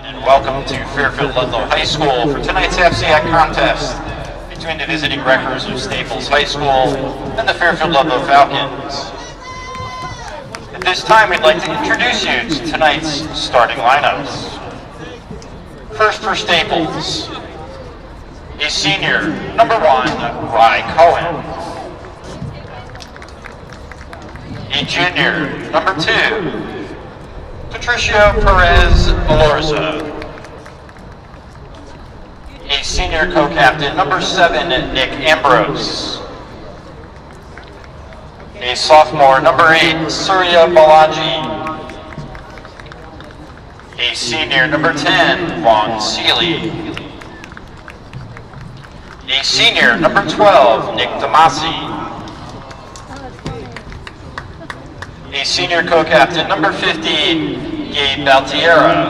and welcome to Fairfield Ludlowe High School for tonight's FCAC contest between the visiting wreckers of Staples High School and the Fairfield Ludlowe Falcons. At this time, we'd like to introduce you to tonight's starting lineups. First for Staples, a senior, number 1, Rye Cohen. A junior, number 2, Patricio Perez Alorza. A senior co-captain, number 7, Nick Ambrose. A sophomore, number 8, Surya Balaji. A senior, number 10, Vaughn Seeley. A senior, number 12, Nick Damasi. A senior co-captain, number 15, Gabe Baltiera.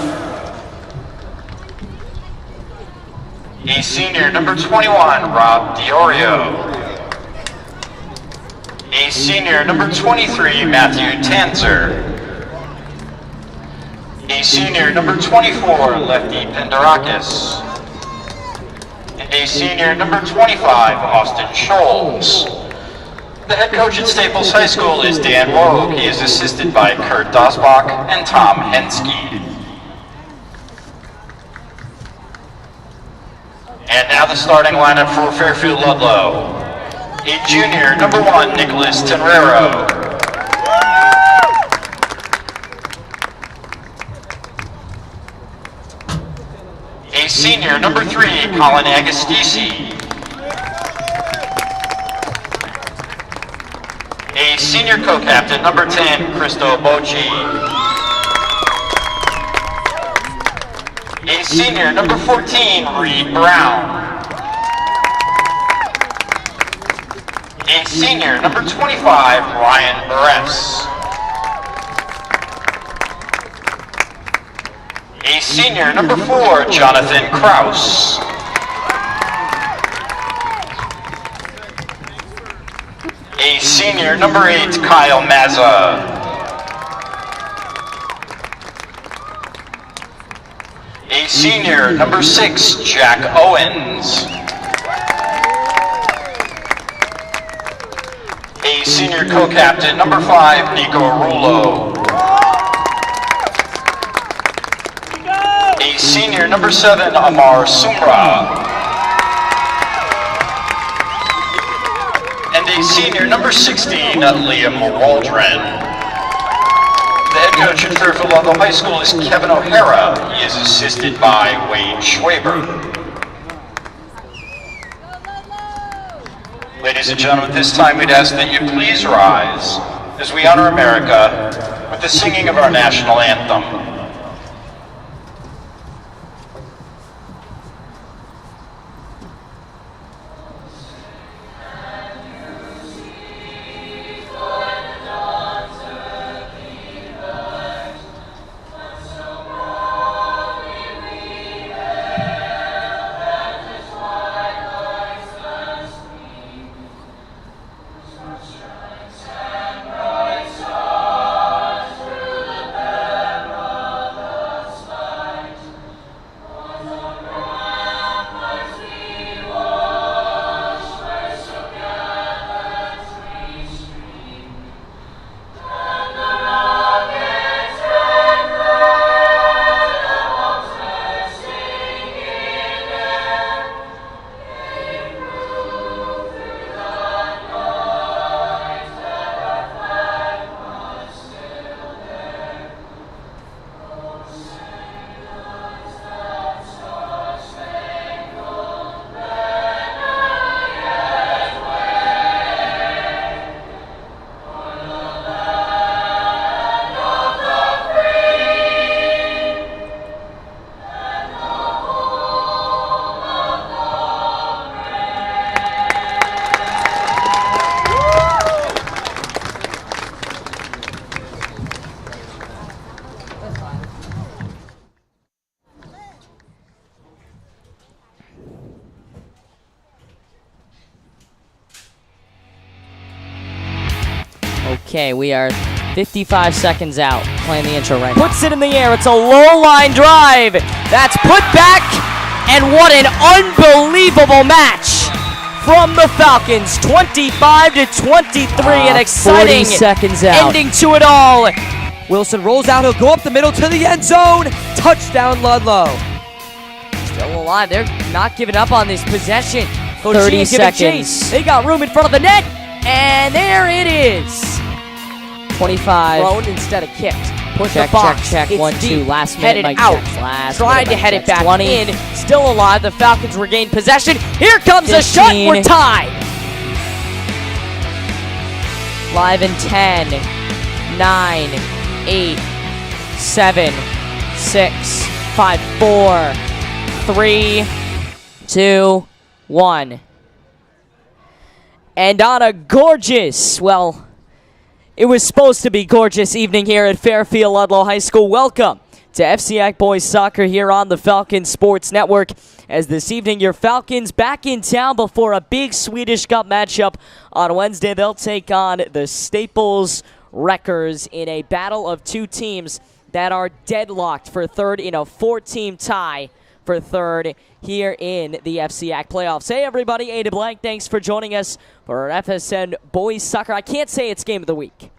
A senior, number 21, Rob Diorio. A senior, number 23, Matthew Tanzer. A senior, number 24, Lefty Penderakis. And a senior, number 25, Austin Scholes. The head coach at Staples High School is Dan Wogue. He is assisted by Kurt Dosbach and Tom Henske. And now the starting lineup for Fairfield Ludlowe. A junior, number 1, Nicholas Tenrero. A senior, number 3, Colin Agostisi. A senior co-captain, number 10, Cristo Bocci. A senior, number 14, Reed Brown. A senior, number 25, Ryan Barres. A senior, number 4, Jonathan Kraus. A senior, number 8, Kyle Mazza. A senior, number 6, Jack Owens. A senior co-captain, number 5, Nico Rulo. A senior, number 7, Amar Sumra. And a senior, number 16, Liam Waldron. The head coach at Fairfield Ludlowe High School is Kevin O'Hara. He is assisted by Wayne Schwaber. Ladies and gentlemen, at this time we'd ask that you please rise as we honor America with the singing of our national anthem. Okay, we are 55 seconds out, playing the intro right now. Puts it in the air. It's a low line drive. That's put back, and what an unbelievable match from the Falcons. 25-23, an exciting 40 seconds out. ending to it all. Wilson rolls out. He'll go up the middle to the end zone. Touchdown, Ludlowe. Still alive. They're not giving up on this possession. 30 seconds. Chase. They got room in front of the net, and there it is. 25. Thrown instead of kicked. Push Check, the box. check, check. It's 1-2. deep. Last Headed minute, Mike out. checks. Last Tried minute, to Mike head it checks. back 20. in. Still alive. The Falcons regain possession. Here comes a shot. 15. We're tied. Live in 10, 9, 8, 7, 6, 5, 4, 3, 2, 1. And on a gorgeous, well, it was supposed to be gorgeous evening here at Fairfield Ludlowe High School. Welcome to FCAC Boys Soccer here on the Falcon Sports Network. As this evening, your Falcons back in town before a big Swedish Cup matchup on Wednesday. They'll take on the Staples Wreckers in a battle of two teams that are deadlocked for third in a four-team tie for third here in the FCAC playoffs. Hey everybody, A to Blank, thanks for joining us for our FSN Boys Soccer. I can't say it's game of the week,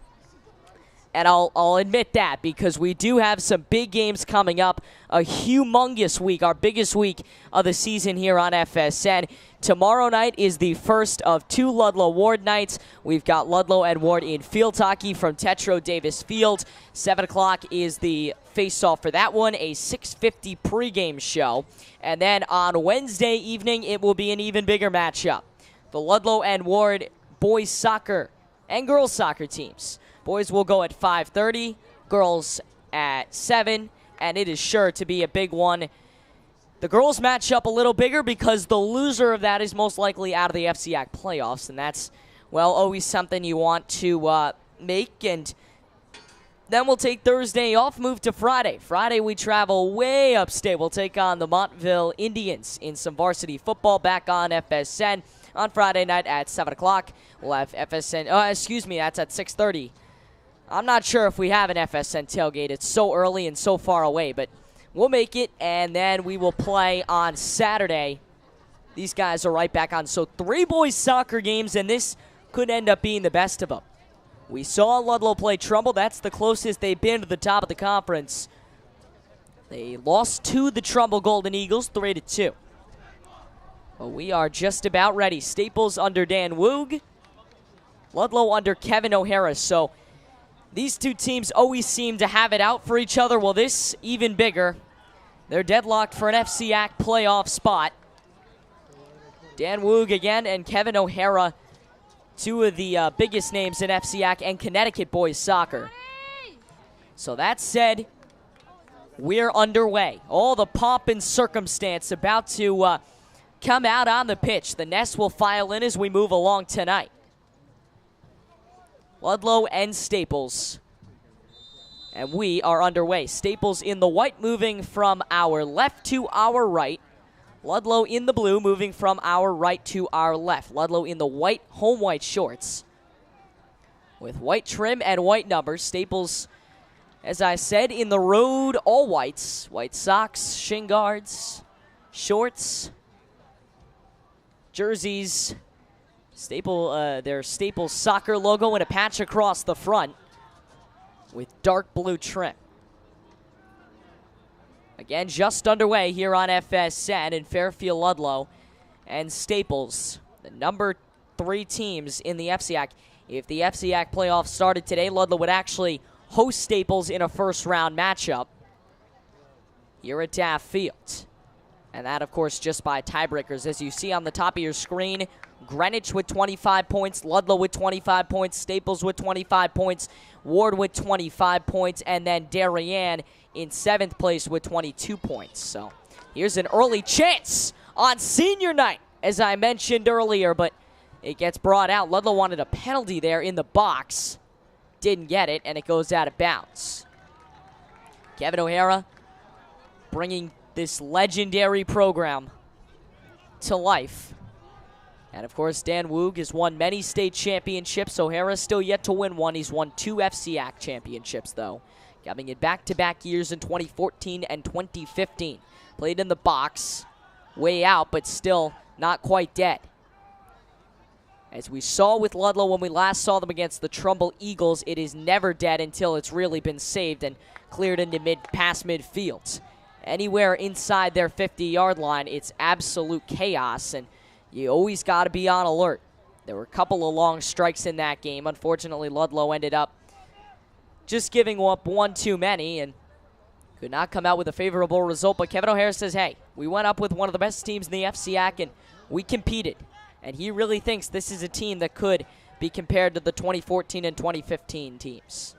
and I'll admit that because we do have some big games coming up. A humongous week, our biggest week of the season here on FSN. Tomorrow night is the first of two Ludlowe Ward nights. We've got Ludlowe and Ward in field hockey from Tetro Davis Field. 7 o'clock is the face-off for that one, a 6:50 pregame show. And then on Wednesday evening, it will be an even bigger matchup. The Ludlowe and Ward boys soccer and girls soccer teams. Boys will go at 5:30, girls at 7, and it is sure to be a big one. The girls match up a little bigger because the loser of that is most likely out of the FCAC playoffs, and that's, well, always something you want to make. And then we'll take Thursday off, move to Friday. Friday we travel way upstate. We'll take on the Montville Indians in some varsity football back on FSN on Friday night at 7 o'clock. We'll have FSN, that's at 6:30. I'm not sure if we have an FSN tailgate. It's so early and so far away, but we'll make it, and then we will play on Saturday. These guys are right back on. So 3 boys soccer games, and this could end up being the best of them. We saw Ludlowe play Trumbull. That's the closest they've been to the top of the conference. They lost to the Trumbull Golden Eagles, 3-2. But we are just about ready. Staples under Dan Woog. Ludlowe under Kevin O'Hara. So these two teams always seem to have it out for each other. Well, this even bigger. They're deadlocked for an FCAC playoff spot. Dan Woog again and Kevin O'Hara, two of the biggest names in FCAC and Connecticut boys soccer. So that said, we're underway. All the pomp and circumstance about to come out on the pitch. The Nest will file in as we move along tonight. Ludlowe and Staples. And we are underway. Staples in the white moving from our left to our right. Ludlowe in the blue moving from our right to our left. Ludlowe in the white, home white shorts with white trim and white numbers. Staples, as I said, in the road, all whites. White socks, shin guards, shorts, jerseys. Their Staples soccer logo and a patch across the front with dark blue trim. Again, just underway here on FSN in Fairfield Ludlowe and Staples, the number 3 teams in the FCAC. If the FCAC playoffs started today, Ludlowe would actually host Staples in a first-round matchup here at Taft Field. And that, of course, just by tiebreakers. As you see on the top of your screen, Greenwich with 25 points, Ludlowe with 25 points, Staples with 25 points, Ward with 25 points, and then Darien in 7th place with 22 points. So here's an early chance on senior night, as I mentioned earlier, but it gets brought out. Ludlowe wanted a penalty there in the box. Didn't get it, and it goes out of bounds. Kevin O'Hara bringing this legendary program to life And of course, Dan Woog has won many state championships. O'Hara still yet to win one. He's won 2 FCAC championships, though, coming in back-to-back years in 2014 and 2015. Played in the box, way out, but still not quite dead. As we saw with Ludlowe when we last saw them against the Trumbull Eagles, it is never dead until it's really been saved and cleared into past midfield. Anywhere inside their 50-yard line, it's absolute chaos, and you always got to be on alert. There were a couple of long strikes in that game. Unfortunately, Ludlowe ended up just giving up one too many and could not come out with a favorable result. But Kevin O'Hara says, hey, we went up with one of the best teams in the FCAC, and we competed. And he really thinks this is a team that could be compared to the 2014 and 2015 teams.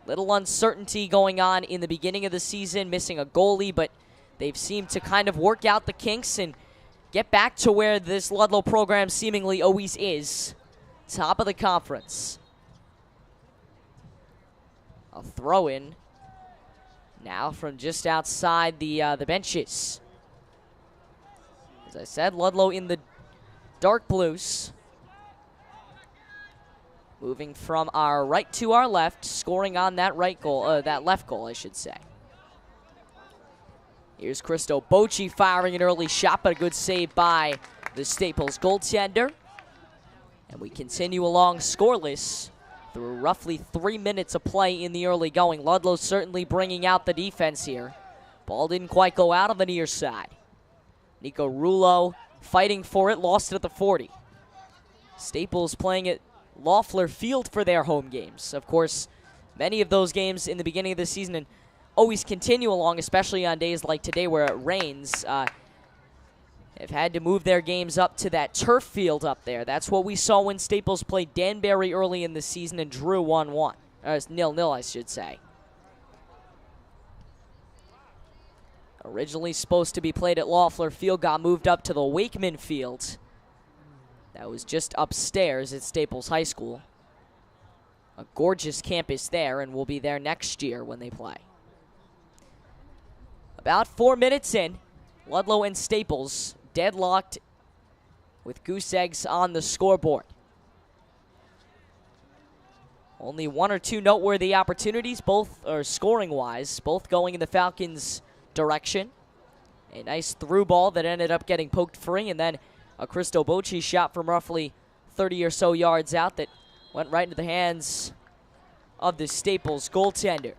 Little uncertainty going on in the beginning of the season, missing a goalie, but they've seemed to kind of work out the kinks and get back to where this Ludlowe program seemingly always is, top of the conference. A throw-in now from just outside the benches. As I said, Ludlowe in the dark blues. Moving from our right to our left, scoring on that right goal, that left goal, I should say. Here's Christo Bocci firing an early shot, but a good save by the Staples goaltender. And we continue along scoreless through roughly 3 minutes of play in the early going. Ludlow certainly bringing out the defense here. Ball didn't quite go out on the near side. Nico Rulo fighting for it, lost it at the 40. Staples playing at Loeffler Field for their home games. Of course, many of those games in the beginning of the season and always continue along, especially on days like today where it rains, have had to move their games up to that turf field up there. That's what we saw when Staples played Danbury early in the season and drew 1-1. Or 0-0, I should say. Originally supposed to be played at Loeffler Field, got moved up to the Wakeman Field. That was just upstairs at Staples High School. A gorgeous campus there, and we'll be there next year when they play. About 4 minutes in, Ludlowe and Staples deadlocked with goose eggs on the scoreboard. Only 1 or 2 noteworthy opportunities, both are scoring-wise, both going in the Falcons' direction. A nice through ball that ended up getting poked free, and then a Christo Bocci shot from roughly 30 or so yards out that went right into the hands of the Staples goaltender.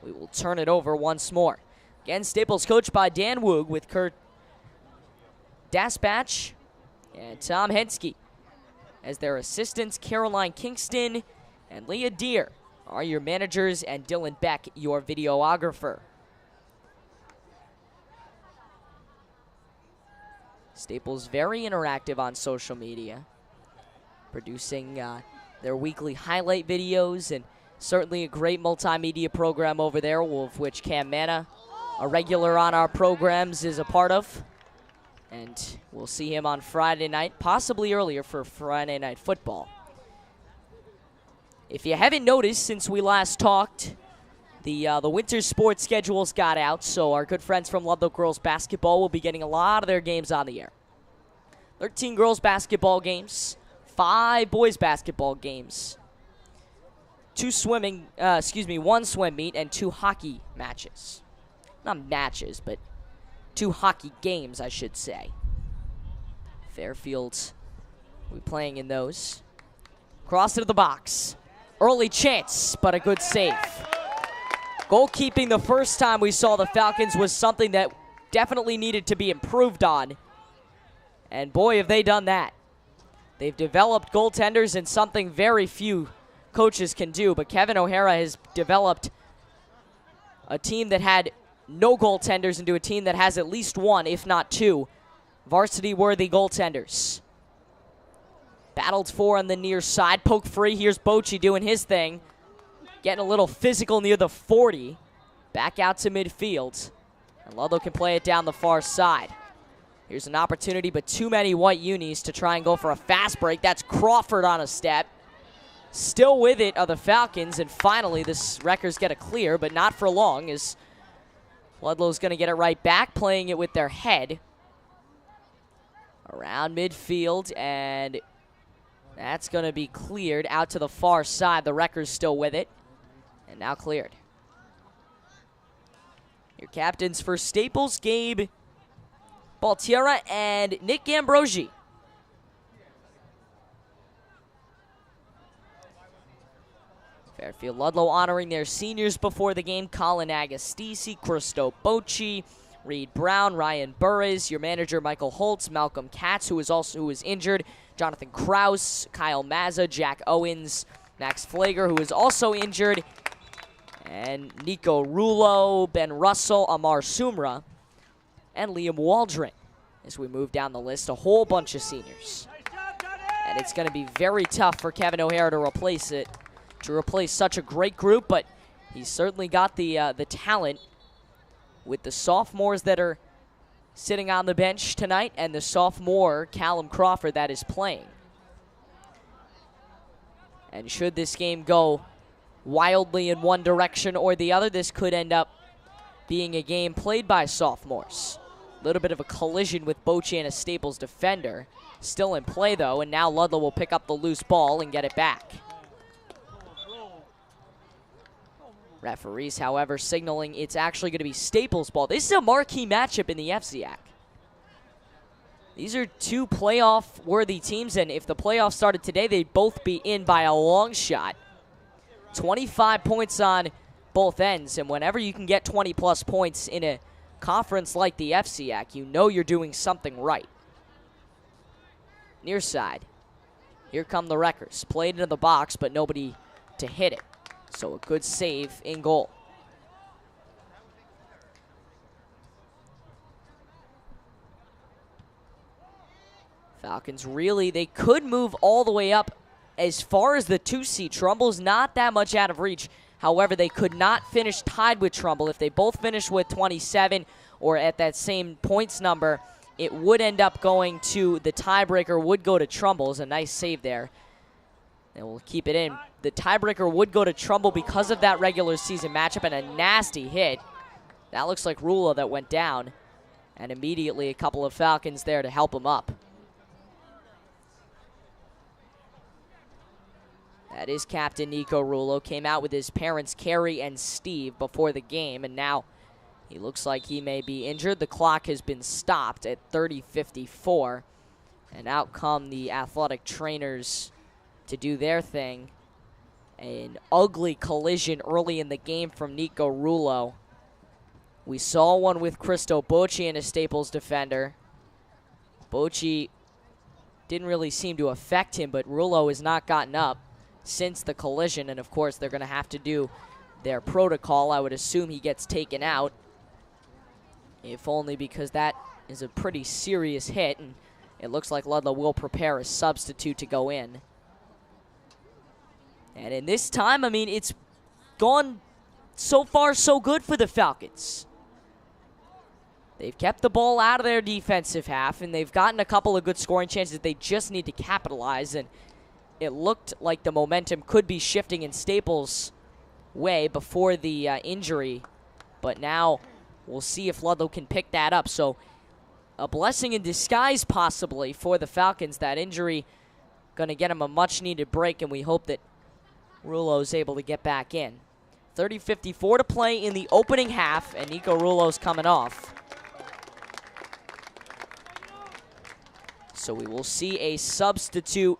We will turn it over once more. Again, Staples coached by Dan Woog with Kurt Daspatch and Tom Henske as their assistants. Caroline Kingston and Leah Deere are your managers, and Dylan Beck your videographer. Staples very interactive on social media, producing their weekly highlight videos, and certainly a great multimedia program over there, of which Cam Manna, a regular on our programs, is a part of. And we'll see him on Friday night, possibly earlier for Friday Night Football. If you haven't noticed since we last talked, the winter sports schedules got out, so our good friends from Ludlowe Girls Basketball will be getting a lot of their games on the air. 13 girls basketball games, 5 boys basketball games, 1 swim meet, and 2 hockey matches. Not matches, but 2 hockey games, I should say. Fairfield will be playing in those. Cross into the box. Early chance, but a good save. Goalkeeping the first time we saw the Falcons was something that definitely needed to be improved on. And boy, have they done that. They've developed goaltenders in something very few coaches can do, but Kevin O'Hara has developed a team that had no goaltenders into a team that has at least 1, if not 2, varsity-worthy goaltenders. Battled for on the near side, poke free. Here's Bocci doing his thing. Getting a little physical near the 40. Back out to midfield. And Ludlowe can play it down the far side. Here's an opportunity, but too many white unis to try and go for a fast break. That's Crawford on a step. Still with it are the Falcons, and finally the Wreckers get a clear, but not for long, as Ludlow's going to get it right back, playing it with their head. around midfield, and that's going to be cleared out to the far side. The Wreckers still with it, and now cleared. Your captains for Staples, Gabe Baltiera and Nick Ambrosi. Fairfield Ludlowe honoring their seniors before the game. Colin Agostisi, Cristo Bocci, Reed Brown, Ryan Burris, your manager Michael Holtz, Malcolm Katz, who was injured, Jonathan Kraus, Kyle Mazza, Jack Owens, Max Flager, who is also injured, and Nico Rulo, Ben Russell, Amar Sumra, and Liam Waldron. As we move down the list, a whole bunch of seniors. And it's going to be very tough for Kevin O'Hara to replace such a great group, but he's certainly got the talent with the sophomores that are sitting on the bench tonight and the sophomore Callum Crawford that is playing. And should this game go wildly in one direction or the other, this could end up being a game played by sophomores. A little bit of a collision with Bocci and a Staples defender. Still in play, though, and now Ludlow will pick up the loose ball and get it back. Referees, however, signaling it's actually going to be Staples' ball. This is a marquee matchup in the FCAC. These are two playoff-worthy teams, and if the playoffs started today, they'd both be in by a long shot. 25 points on both ends, and whenever you can get 20-plus points in a conference like the FCAC, you know you're doing something right. Near side. Here come the Wreckers. Played into the box, but nobody to hit it. So a good save in goal. Falcons really, they could move all the way up as far as the 2 seed. Trumbull's not that much out of reach. However, they could not finish tied with Trumbull. If they both finish with 27 or at that same points number, it would end up going to the tiebreaker, would go to Trumbull. It's a nice save there. And we'll keep it in. The tiebreaker would go to Trumbull because of that regular season matchup and a nasty hit. That looks like Rula that went down. And immediately a couple of Falcons there to help him up. That is Captain Nico Rulo. Came out with his parents, Carrie and Steve, before the game, and now he looks like he may be injured. The clock has been stopped at 30:54, and out come the athletic trainers to do their thing. An ugly collision early in the game from Nico Rulo. We saw one with Cristo Bocci and a Staples defender. Bocci didn't really seem to affect him, but Rulo has not gotten up since the collision, and of course they're going to have to do their protocol. I would assume he gets taken out, if only because that is a pretty serious hit, and it looks like Ludlow will prepare a substitute to go in. And in this time, I mean, it's gone so far so good for the Falcons. They've kept the ball out of their defensive half, and they've gotten a couple of good scoring chances that they just need to capitalize, and it looked like the momentum could be shifting in Staples' way before the injury, but now we'll see if Ludlow can pick that up. So a blessing in disguise possibly for the Falcons. That injury going to get him a much-needed break, and we hope that Rulo's able to get back in. 30:54 to play in the opening half, and Nico Rulo's coming off. So we will see a substitute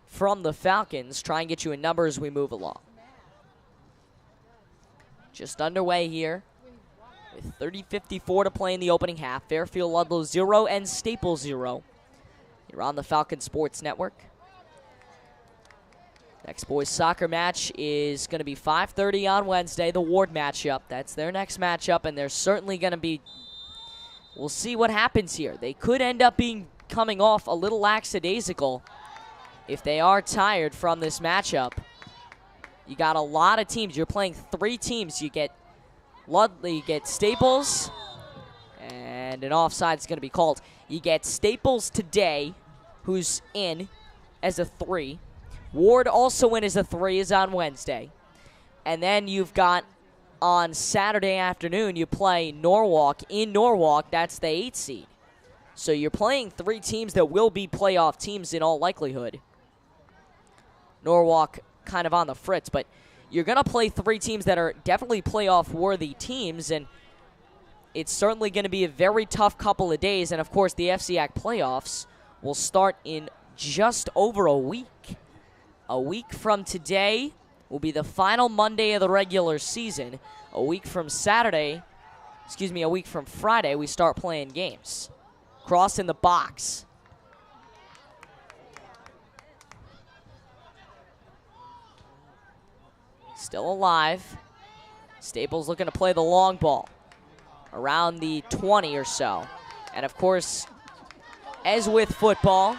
from the Falcons. Try and get you a number as we move along. Just underway here with 30:54 to play in the opening half. Fairfield Ludlow 0 and Staples 0. You're on the Falcon Sports Network. Next boys soccer match is going to be 5:30 on Wednesday, the Ward matchup. That's their next matchup, and they're certainly going to be, we'll see what happens here. They could end up coming off a little lackadaisical if they are tired from this matchup. You got a lot of teams. You're playing 3 teams. You get Ludlow, you get Staples, and an offside is going to be called. You get Staples today, who's in as a 3. Ward also in as a 3 is on Wednesday. And then you've got on Saturday afternoon, you play Norwalk in Norwalk. That's the 8 seed. So you're playing 3 teams that will be playoff teams in all likelihood. Norwalk kind of on the fritz, but you're going to play 3 teams that are definitely playoff-worthy teams, and it's certainly going to be a very tough couple of days. And, of course, the FCAC playoffs will start in just over a week. A week from today will be the final Monday of the regular season. A week from Friday, we start playing games. Cross in the box. Still alive. Staples looking to play the long ball around the 20 or so. And, of course, as with football,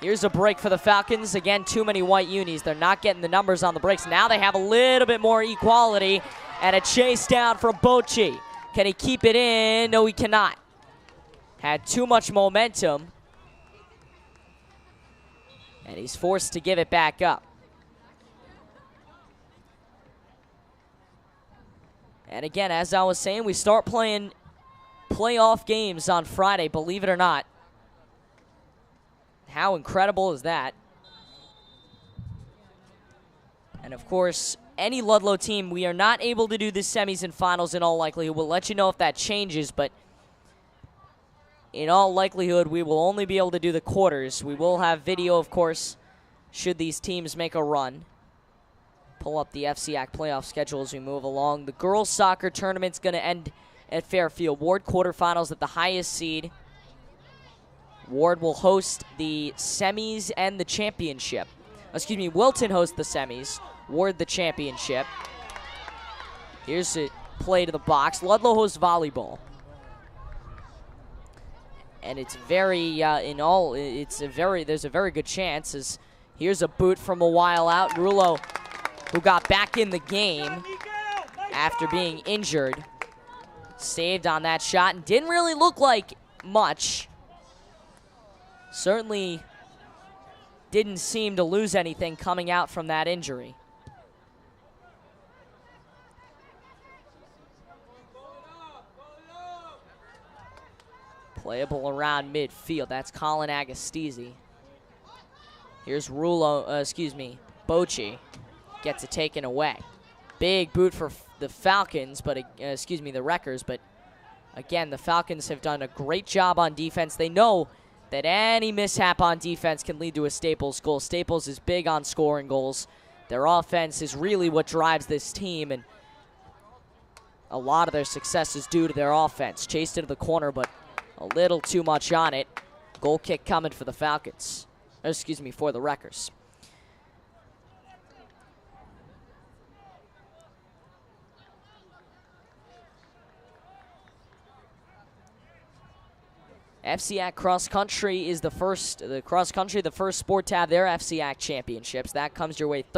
here's a break for the Falcons. Again, too many white unis. They're not getting the numbers on the breaks. Now they have a little bit more equality. And a chase down from Bocci. Can he keep it in? No, he cannot. Had too much momentum. And he's forced to give it back up. And again, as I was saying, we start playing playoff games on Friday, believe it or not. How incredible is that? And of course, any Ludlowe team, we are not able to do the semis and finals in all likelihood. We'll let you know if that changes, but in all likelihood, we will only be able to do the quarters. We will have video, of course, should these teams make a run. Pull up the FCAC playoff schedule as we move along. The girls' soccer tournament's going to end at Fairfield. Ward quarterfinals at the highest seed. Ward will host the semis and the championship. Excuse me, Wilton hosts the semis. Ward the championship. Here's a play to the box. Ludlowe hosts volleyball. And it's very, there's a very good chance as here's a boot from a while out. Rulo, who got back in the game after being injured, saved on that shot and didn't really look like much. Certainly didn't seem to lose anything coming out from that injury. Playable around midfield. That's Colin Agostese. Here's Bocci. Gets it taken away. Big boot for the Falcons, but the Wreckers. But again, the Falcons have done a great job on defense. They know that any mishap on defense can lead to a Staples goal. Staples is big on scoring goals. Their offense is really what drives this team, and a lot of their success is due to their offense. Chased into the corner, but a little too much on it. Goal kick coming for the Falcons. For the Wreckers. FCAC cross country is the first sport to have their FCAC championships. That comes your way this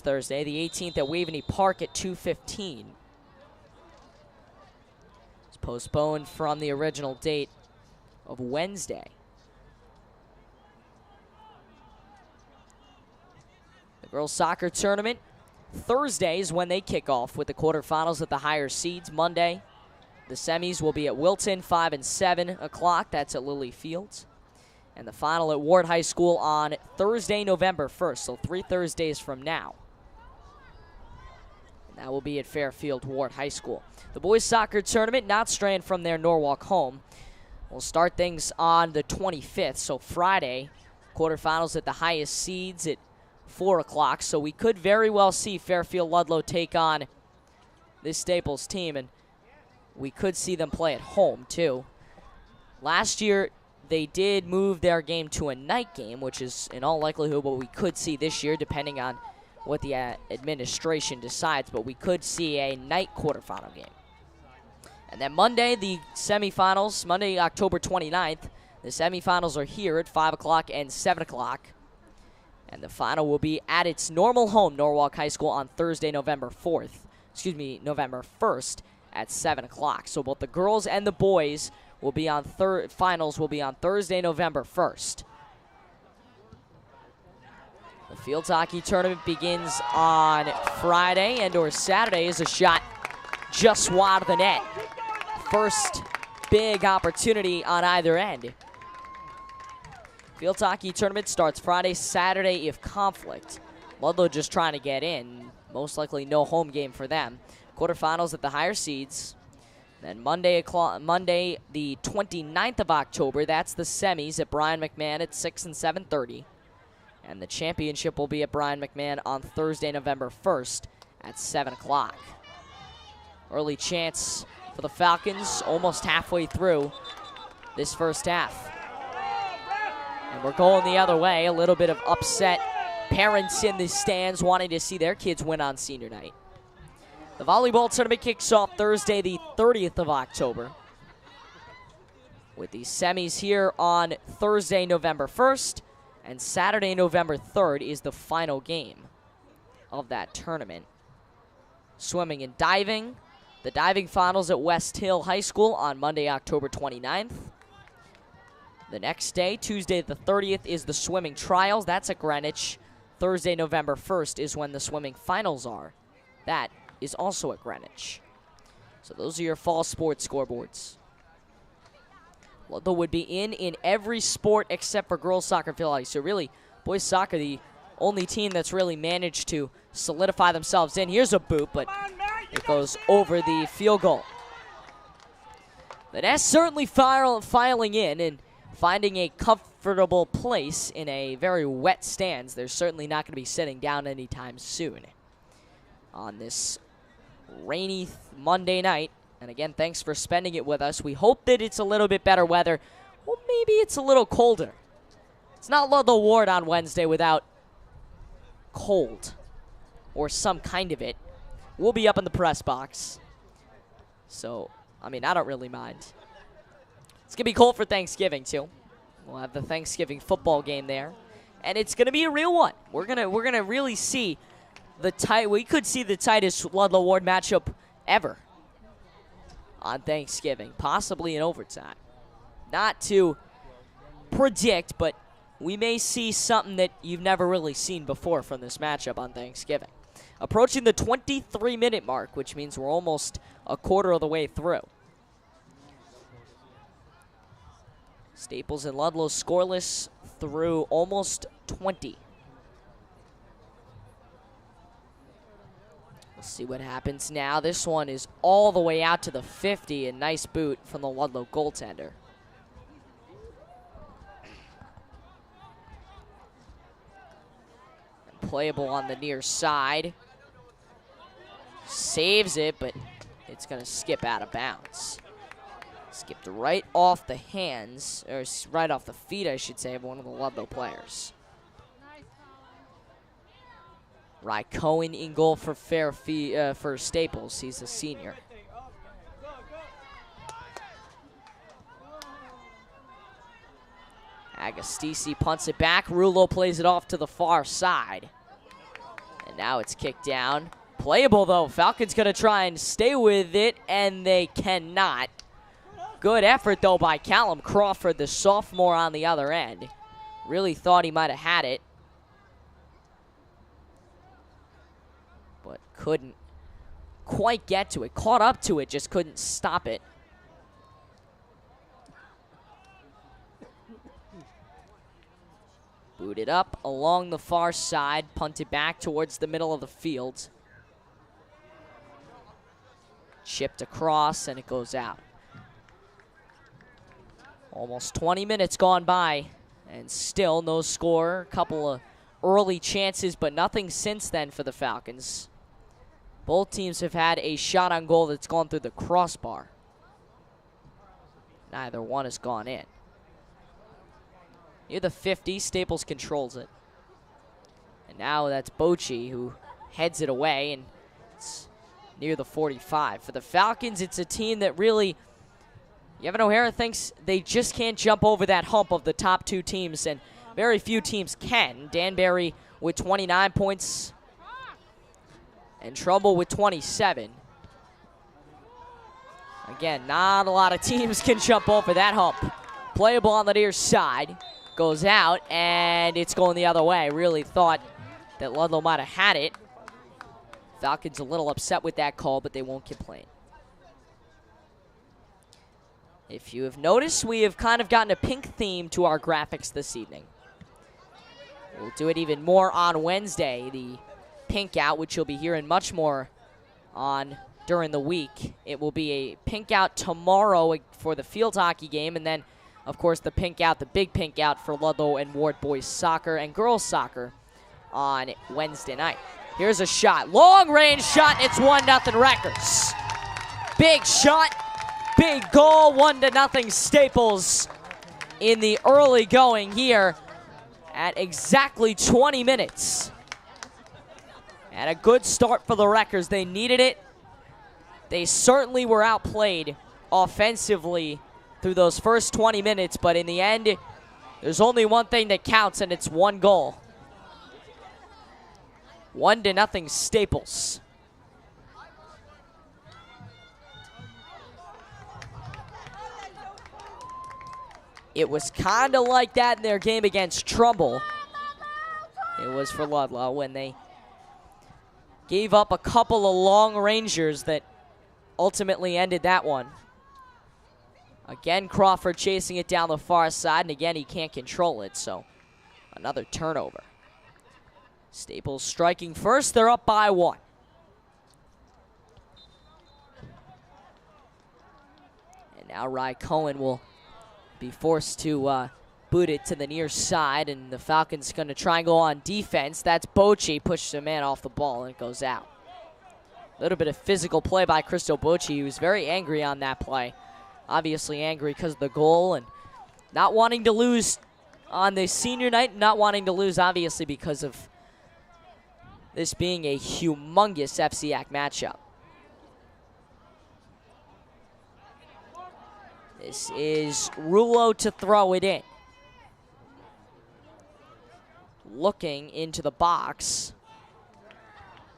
Thursday, the 18th at Waveney Park at 2:15. It's postponed from the original date of Wednesday. The girls' soccer tournament, Thursday is when they kick off with the quarterfinals at the higher seeds. Monday, the semis will be at Wilton, 5 and 7 o'clock. That's at Lily Fields. And the final at Ward High School on Thursday, November 1st, so 3 Thursdays from now. And that will be at Fairfield Ward High School. The boys' soccer tournament, not straying from their Norwalk home. We'll start things on the 25th, so Friday. Quarterfinals at the highest seeds at 4 o'clock, so we could very well see Fairfield Ludlowe take on this Staples team, and we could see them play at home, too. Last year, they did move their game to a night game, which is in all likelihood what we could see this year, depending on what the administration decides, but we could see a night quarterfinal game. And then Monday, the semifinals, Monday, October 29th, the semifinals are here at 5 o'clock and 7 o'clock. And the final will be at its normal home, Norwalk High School, on Thursday, November 1st at 7 o'clock. So both the girls and the boys will be on finals will be on Thursday, November 1st. The field hockey tournament begins on Friday, and or Saturday is a shot just wide of the net. First big opportunity on either end. Field hockey tournament starts Friday, Saturday if conflict. Ludlowe just trying to get in. Most likely no home game for them. Quarterfinals at the higher seeds. Then Monday, the 29th of October, that's the semis at Brian McMahon at 6 and 7:30. And the championship will be at Brian McMahon on Thursday, November 1st at 7 o'clock. Early chance for the Falcons, almost halfway through this first half. And we're going the other way. A little bit of upset. Parents in the stands wanting to see their kids win on senior night. The volleyball tournament kicks off Thursday, the 30th of October. With the semis here on Thursday, November 1st. And Saturday, November 3rd is the final game of that tournament. Swimming and diving. The diving finals at West Hill High School on Monday, October 29th. The next day, Tuesday the 30th, is the swimming trials. That's at Greenwich. Thursday, November 1st is when the swimming finals are. That is also at Greenwich. So those are your fall sports scoreboards. Ludlowe would be in every sport except for girls soccer and field hockey. So really, boys soccer, the only team that's really managed to solidify themselves in. Here's a boot, but it goes over the field goal. The Nest certainly filing in and finding a comfortable place in a very wet stands. They're certainly not going to be sitting down anytime soon on this rainy Monday night. And again, thanks for spending it with us. We hope that it's a little bit better weather. Well, maybe it's a little colder. It's not Ludlowe Ward on Wednesday without cold or some kind of it. We'll be up in the press box. So, I mean, I don't really mind. It's going to be cold for Thanksgiving, too. We'll have the Thanksgiving football game there. And it's going to be a real one. We're gonna really see we could see the tightest Ludlowe Ward matchup ever on Thanksgiving, possibly in overtime. Not to predict, but we may see something that you've never really seen before from this matchup on Thanksgiving. Approaching the 23-minute mark, which means we're almost a quarter of the way through. Staples and Ludlowe scoreless through almost 20. We'll see what happens now. This one is all the way out to the 50. A nice boot from the Ludlowe goaltender. And playable on the near side. Saves it, but it's going to skip out of bounds. Skipped right off the hands, or right off the feet, I should say, of one of the Ludlowe players. Rye Cohen in goal for for Staples. He's a senior. Agostisi punts it back. Rulo plays it off to the far side. And now it's kicked down. Playable, though. Falcons going to try and stay with it, and they cannot. Good effort, though, by Callum Crawford, the sophomore on the other end. Really thought he might have had it. But couldn't quite get to it. Caught up to it, just couldn't stop it. Booted up along the far side, punted back towards the middle of the field. Chipped across, and it goes out. Almost 20 minutes gone by, and still no score. A couple of early chances, but nothing since then for the Falcons. Both teams have had a shot on goal that's gone through the crossbar. Neither one has gone in. Near the 50, Staples controls it. And now that's Bochy who heads it away, and it's near the 45. For the Falcons, it's a team that really, Yevon O'Hara thinks they just can't jump over that hump of the top two teams, and very few teams can. Danbury with 29 points and Trumbull with 27. Again, not a lot of teams can jump over that hump. Playable on the near side. Goes out, and it's going the other way. Really thought that Ludlowe might have had it. Falcons a little upset with that call, but they won't complain. If you have noticed, we have kind of gotten a pink theme to our graphics this evening. We'll do it even more on Wednesday, the pink out, which you'll be hearing much more on during the week. It will be a pink out tomorrow for the field hockey game, and then, of course, the pink out, the big pink out for Ludlowe and Ward boys soccer and girls soccer on Wednesday night. Here's a shot, long range shot, it's 1-0 Wreckers. Big shot, big goal, 1-0 Staples in the early going here at exactly 20 minutes. And a good start for the Wreckers. They needed it. They certainly were outplayed offensively through those first 20 minutes, but in the end, there's only one thing that counts, and it's one goal. 1-0 Staples. It was kind of like that in their game against Trumbull. It was for Ludlowe when they gave up a couple of long rangers that ultimately ended that one. Again, Crawford chasing it down the far side, and again, he can't control it, so another turnover. Staples striking first. They're up by 1. And now Rye Cohen will be forced to boot it to the near side, and the Falcons going to try and go on defense. That's Bocci, pushes a man off the ball, and it goes out. A little bit of physical play by Cristo Bocci. He was very angry on that play. Obviously angry because of the goal and not wanting to lose on the senior night, not wanting to lose obviously because of this being a humongous FCAC matchup. This is Rulo to throw it in. Looking into the box.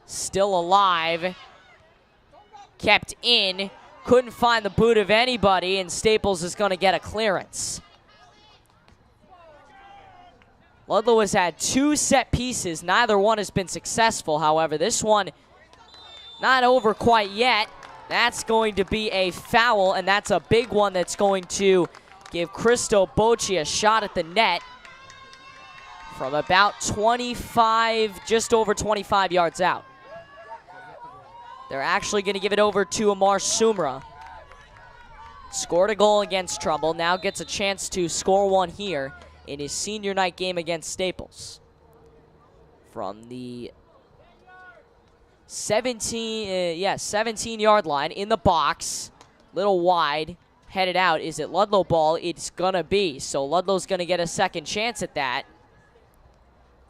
Still alive. Kept in. Couldn't find the boot of anybody, and Staples is going to get a clearance. Ludlowe has had 2 set pieces. Neither one has been successful, however. This one not over quite yet. That's going to be a foul, and that's a big one that's going to give Cristo Bocci a shot at the net from about 25, just over 25 yards out. They're actually going to give it over to Amar Sumra. Scored a goal against Trumbull, now gets a chance to score one here in his senior night game against Staples. From the 17-yard line in the box, little wide, headed out. Is it Ludlowe ball? It's gonna be. So Ludlowe's gonna get a second chance at that.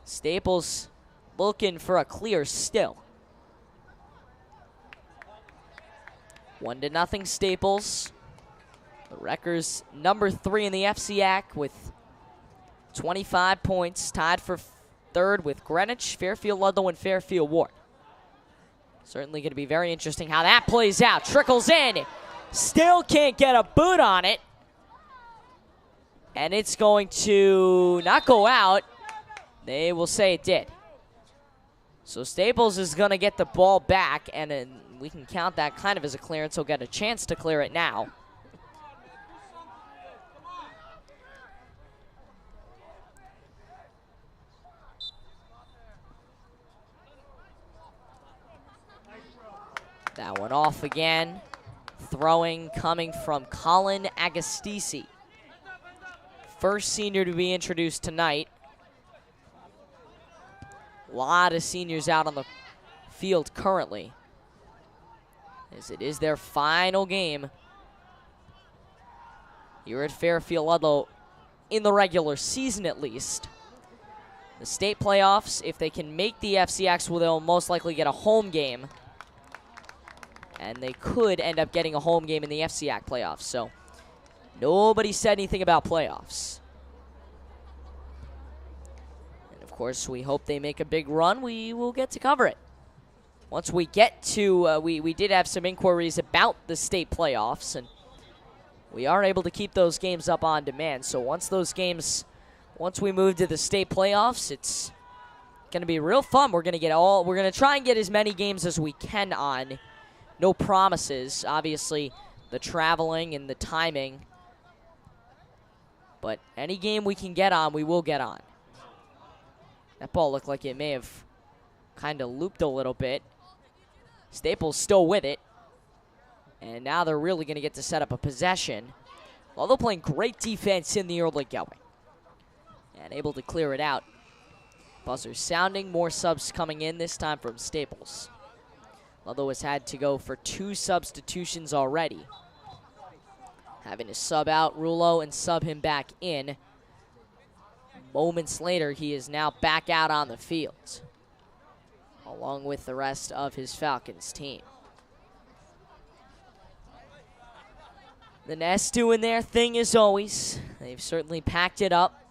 Staples looking for a clear still. 1-0 Staples. The Wreckers number 3 in the FCAC with 25 points, tied for third with Greenwich, Fairfield Ludlowe, and Fairfield Ward. Certainly going to be very interesting how that plays out. Trickles in. Still can't get a boot on it. And it's going to not go out. They will say it did. So Staples is going to get the ball back, and we can count that kind of as a clearance. He'll get a chance to clear it now. That one off again. Throwing coming from Colin Agostisi. First senior to be introduced tonight. A lot of seniors out on the field currently, as it is their final game here at Fairfield Ludlowe in the regular season at least. The state playoffs, if they can make the FCX, well, they'll most likely get a home game. And they could end up getting a home game in the FCAC playoffs. So nobody said anything about playoffs. And of course, we hope they make a big run. We will get to cover it. Once we get to, we did have some inquiries about the state playoffs, and we are able to keep those games up on demand. So once we move to the state playoffs, it's going to be real fun. We're going to try and get as many games as we can on. No promises. Obviously, the traveling and the timing But any game we can get on, we will get on. That ball looked like it may have kind of looped a little bit. Staples still with it. And now they're really going to get to set up a possession. Although playing great defense in the early going. And able to clear it out. Buzzer sounding, more subs coming in, this time from Staples. Ludlowe has had to go for 2 substitutions already. Having to sub out Rulo and sub him back in. Moments later, he is now back out on the field, along with the rest of his Falcons team. The Nest doing their thing as always. They've certainly packed it up.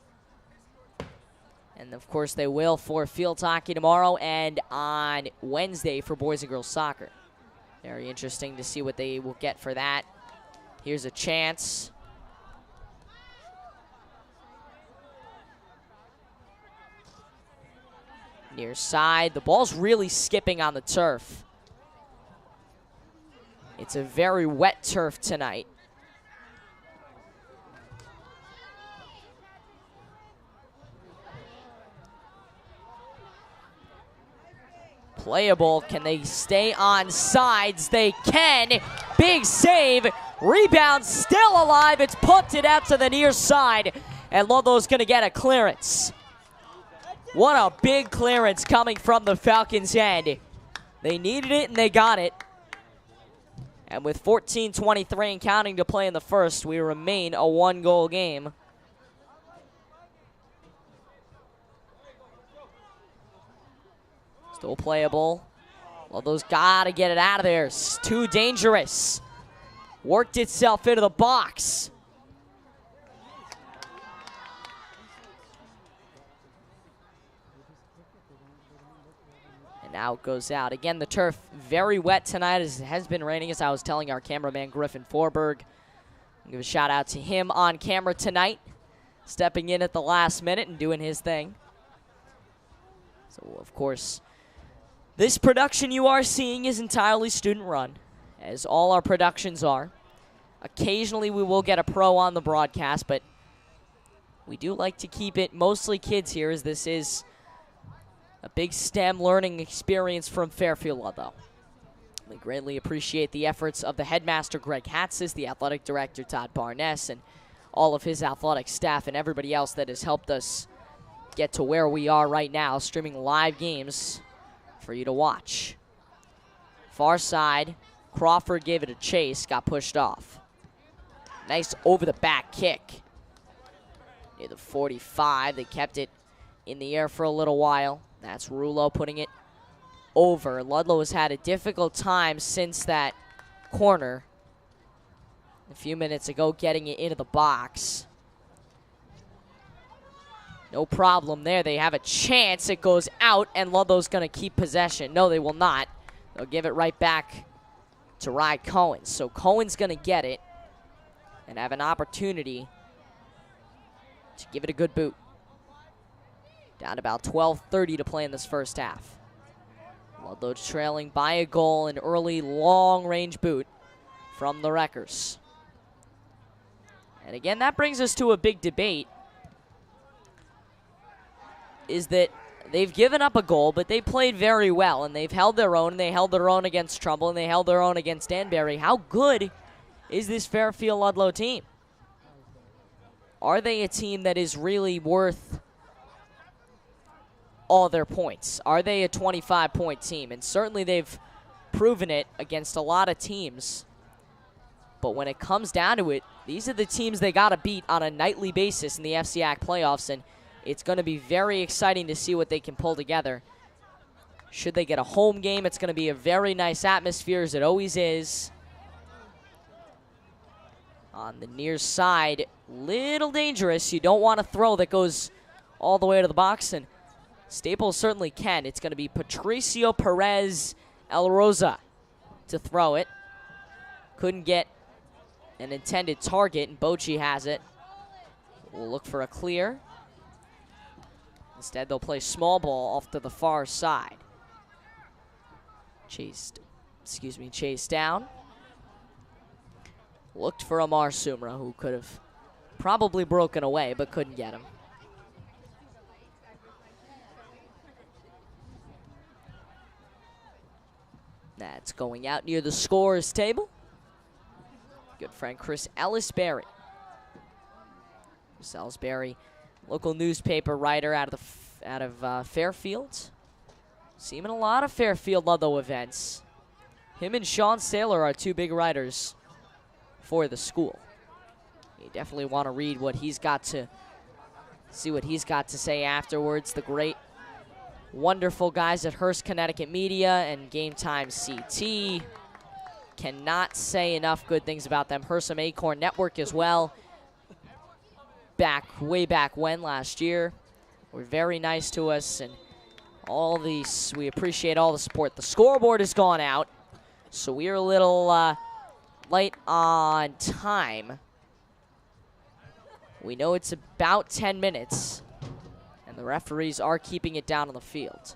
And of course they will for field hockey tomorrow and on Wednesday for boys and girls soccer. Very interesting to see what they will get for that. Here's a chance. Near side. The ball's really skipping on the turf. It's a very wet turf tonight. Playable. Can they stay on sides? They can. Big save. Rebound still alive. It's punted out to the near side. And Ludlowe's going to get a clearance. What a big clearance coming from the Falcons' end. They needed it and they got it. And with 14:23 and counting to play in the first, we remain a 1-goal game. Still playable. Ludlowe's got to get it out of there. It's too dangerous. Worked itself into the box. And now it goes out. Again, the turf very wet tonight as it has been raining, as I was telling our cameraman Griffin Forberg. I'll give a shout out to him on camera tonight, stepping in at the last minute and doing his thing. So, of course, this production you are seeing is entirely student run, as all our productions are. Occasionally we will get a pro on the broadcast, but we do like to keep it mostly kids here, as this is a big STEM learning experience from Fairfield Ludlowe. We greatly appreciate the efforts of the headmaster, Greg Hatzis, the athletic director, Todd Barness, and all of his athletic staff and everybody else that has helped us get to where we are right now, streaming live games for you to watch. Far side, Crawford gave it a chase, got pushed off. Nice over-the-back kick. Near the 45, they kept it in the air for a little while. That's Rulo putting it over. Ludlowe has had a difficult time since that corner a few minutes ago getting it into the box. No problem there. They have a chance. It goes out, and Ludlowe's going to keep possession. No, they will not. They'll give it right back to Rye Cohen. So Cohen's going to get it and have an opportunity to give it a good boot. Down about 12:30 to play in this first half. Ludlowe trailing by a goal, an early long-range boot from the Wreckers. And again, that brings us to a big debate, is that they've given up a goal, but they played very well, and they've held their own, and they held their own against Trumbull, and they held their own against Danbury. How good is this Fairfield Ludlowe team? Are they a team that is really worth all their points? Are they a 25-point team? And certainly they've proven it against a lot of teams. But when it comes down to it, these are the teams they got to beat on a nightly basis in the FCAC playoffs, and it's going to be very exciting to see what they can pull together. Should they get a home game, it's going to be a very nice atmosphere, as it always is. On the near side, little dangerous. You don't want a throw that goes all the way to the box, and Staples certainly can. It's going to be Patricio Perez El Rosa to throw it. Couldn't get an intended target, and Bochy has it. We'll look for a clear. Instead, they'll play small ball off to the far side. Chased down. Looked for Amar Sumra, who could have Probably broken away, but couldn't get him. That's going out near the scorer's table. Good friend Chris Ellisberry. Chris Ellisberry, local newspaper writer out of Fairfield. See him in a lot of Fairfield Ludlowe events. Him and Sean Saylor are two big writers for the school. You definitely want to read what he's got to, see what he's got to say afterwards. The great, wonderful guys at Hearst Connecticut Media and Game Time CT. Cannot say enough good things about them. Hersham Acorn Network as well. Way back when, last year. Were very nice to us, and all these, we appreciate all the support. The scoreboard has gone out, so we are a little late on time. We know it's about 10 minutes, and the referees are keeping it down on the field.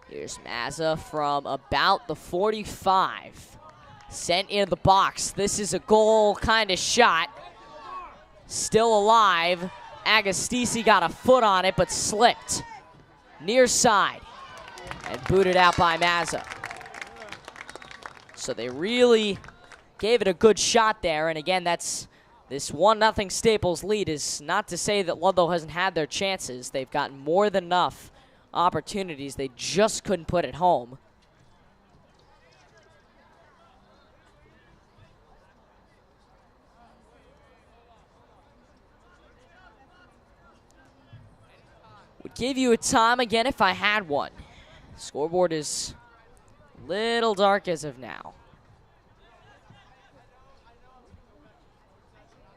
Here's Mazza from about the 45. Sent into the box. This is a goal kind of shot. Still alive. Agostisi got a foot on it, but slipped. Near side. And booted out by Mazza. So they really gave it a good shot there. And again, that's this 1-0 Staples lead is not to say that Ludlowe hasn't had their chances. They've gotten more than enough opportunities. They just couldn't put it home. Would give you a time again if I had one. Scoreboard is a little dark as of now.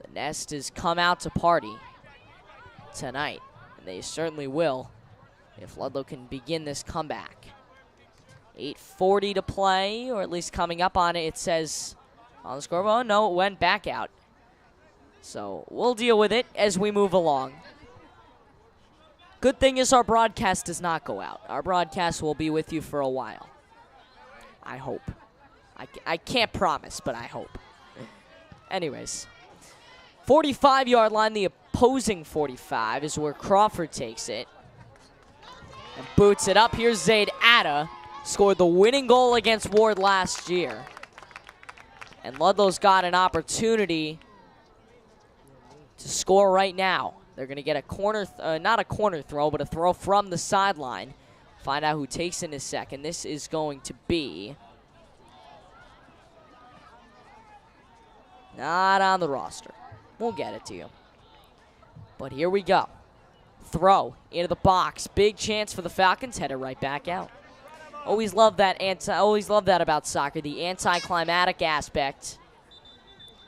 The Nest has come out to party tonight, and they certainly will if Ludlowe can begin this comeback. 8:40 to play, or at least coming up on it. It says on the scoreboard, oh no, it went back out. So we'll deal with it as we move along. Good thing is our broadcast does not go out. Our broadcast will be with you for a while. I hope. I can't promise, but I hope. Anyways, 45-yard line, the opposing 45 is where Crawford takes it. And boots it up. Here's Zaid Atta. Scored the winning goal against Ward last year. And Ludlow's got an opportunity to score right now. They're going to get a corner, not a corner throw, but a throw from the sideline. Find out who takes in a second. This is going to be not on the roster. We'll get it to you. But here we go. Throw into the box. Big chance for the Falcons. Headed right back out. Always love that about soccer, the anticlimactic aspect.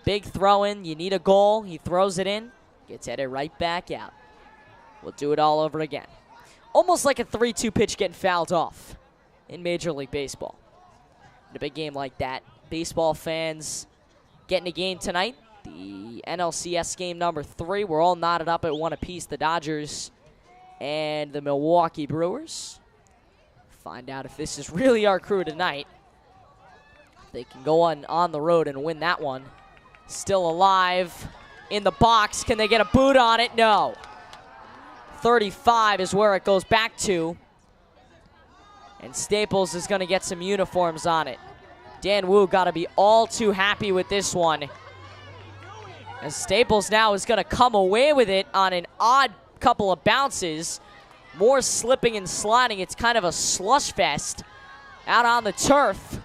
Big throw in. You need a goal. He throws it in. Gets headed right back out. We'll do it all over again. Almost like a 3-2 pitch getting fouled off in Major League Baseball. In a big game like that, baseball fans getting a game tonight. The NLCS game number 3. We're all knotted up at 1 apiece. The Dodgers and the Milwaukee Brewers. Find out if this is really our crew tonight. They can go on the road and win that one. Still alive in the box. Can they get a boot on it? No. 35 is where it goes back to. And Staples is going to get some uniforms on it. Dan Wu got to be all too happy with this one. And Staples now is going to come away with it on an odd couple of bounces. More slipping and sliding. It's kind of a slush fest out on the turf.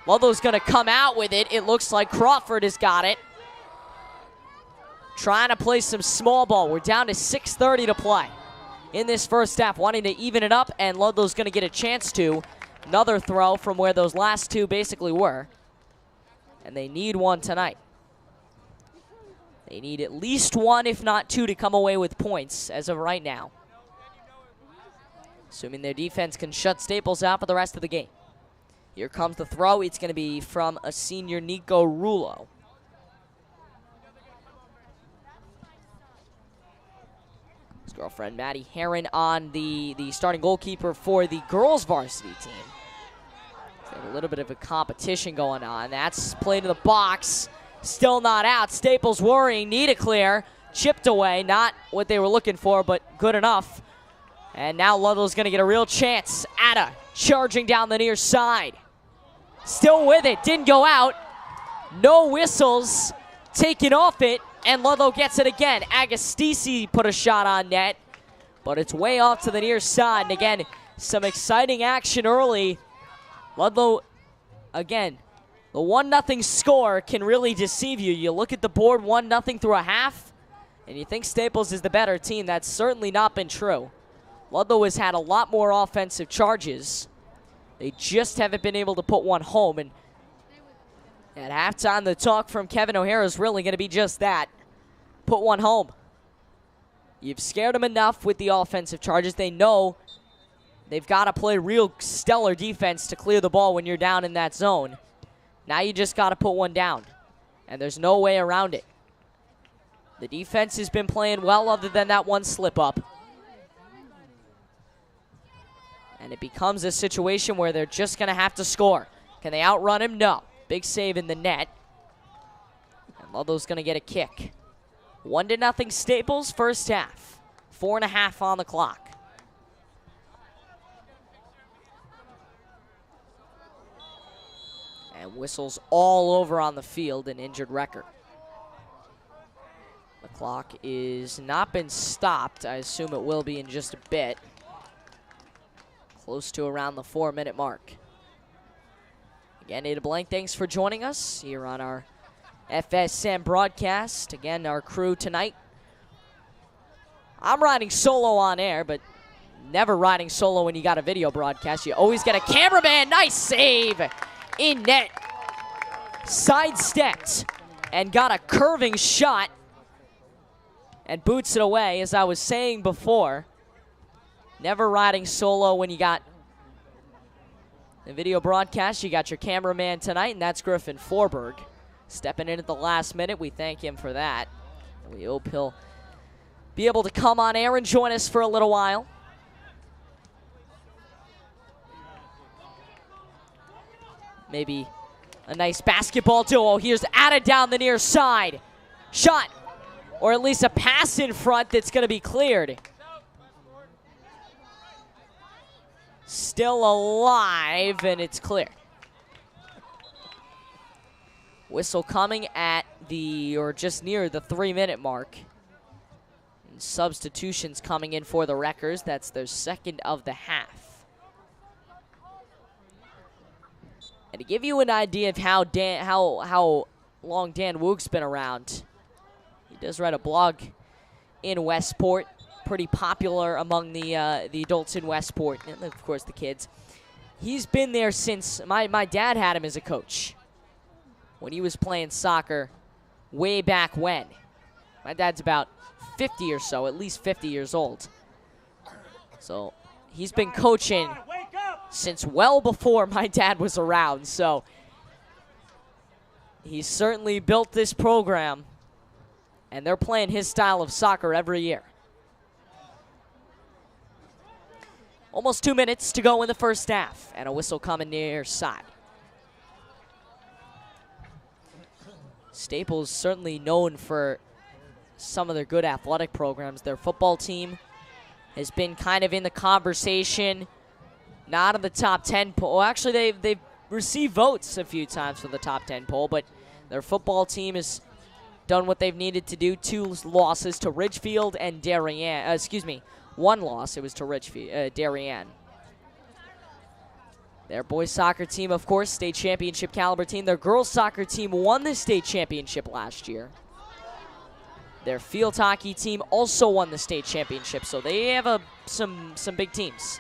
Ludlow's going to come out with it. It looks like Crawford has got it. Trying to play some small ball. We're down to 6:30 to play in this first half. Wanting to even it up, and Ludlow's going to get a chance to. Another throw from where those last two basically were. And they need one tonight. They need at least one, if not two, to come away with points as of right now. Assuming their defense can shut Staples out for the rest of the game. Here comes the throw. It's going to be from a senior, Nico Rulo. girlfriend Maddie Heron on the starting goalkeeper for the girls varsity team. So a little bit of a competition going on. That's played in the box. Still not out. Staples worrying. Need a clear. Chipped away. Not what they were looking for, but good enough. And now Ludlow's going to get a real chance. Ada charging down the near side. Still with it. Didn't go out. No whistles. Taken off it. And Ludlow gets it again. Agostisi put a shot on net. But it's way off to the near side. And again, some exciting action early. Ludlow, again, the 1-0 score can really deceive you. You look at the board, 1-0 through a half, and you think Staples is the better team. That's certainly not been true. Ludlow has had a lot more offensive charges. They just haven't been able to put one home. And at halftime, the talk from Kevin O'Hara is really going to be just that. Put one home. You've scared them enough with the offensive charges. They know they've got to play real stellar defense to clear the ball when you're down in that zone. Now you just got to put one down, and there's no way around it. The defense has been playing well other than that one slip-up. And it becomes a situation where they're just going to have to score. Can they outrun him? No. Big save in the net. And Ludlow's going to get a kick. 1-0 Staples, first half. 4.5 on the clock. And whistles all over on the field, an injured record. The clock is not been stopped. I assume it will be in just a bit. Close to around the 4-minute mark. Again, Ada Blank, thanks for joining us here on our FSM broadcast. Again, our crew tonight. I'm riding solo on air, but never riding solo when you got a video broadcast. You always get a cameraman. Nice save in net. Sidestepped and got a curving shot and boots it away. As I was saying before, never riding solo when you got the video broadcast. You got your cameraman tonight, and that's Griffin Forberg. Stepping in at the last minute. We thank him for that. We hope he'll be able to come on air and join us for a little while. Maybe a nice basketball duo. Here's Ada down the near side. Shot, or at least a pass in front that's going to be cleared. Still alive, and it's cleared. Whistle coming at the, or just near the 3-minute mark. And substitutions coming in for the Wreckers. That's their second of the half. And to give you an idea of how long Dan Woog's been around, he does write a blog in Westport, pretty popular among the adults in Westport, and of course the kids. He's been there since my dad had him as a coach when he was playing soccer way back when. My dad's about 50 or so, at least 50 years old. So he's been coaching since well before my dad was around. So he's certainly built this program, and they're playing his style of soccer every year. Almost 2 minutes to go in the first half, and a whistle coming near side. Staples certainly known for some of their good athletic programs. Their football team has been kind of in the conversation, not in the top 10 poll. Well, actually, they've received votes a few times for the top 10 poll, but their football team has done what they've needed to do. 2 losses to Ridgefield and Darien. 1 loss. It was to Ridgefield, Darien. Their boys soccer team, of course, state championship caliber team. Their girls soccer team won the state championship last year. Their field hockey team also won the state championship, so they have some big teams.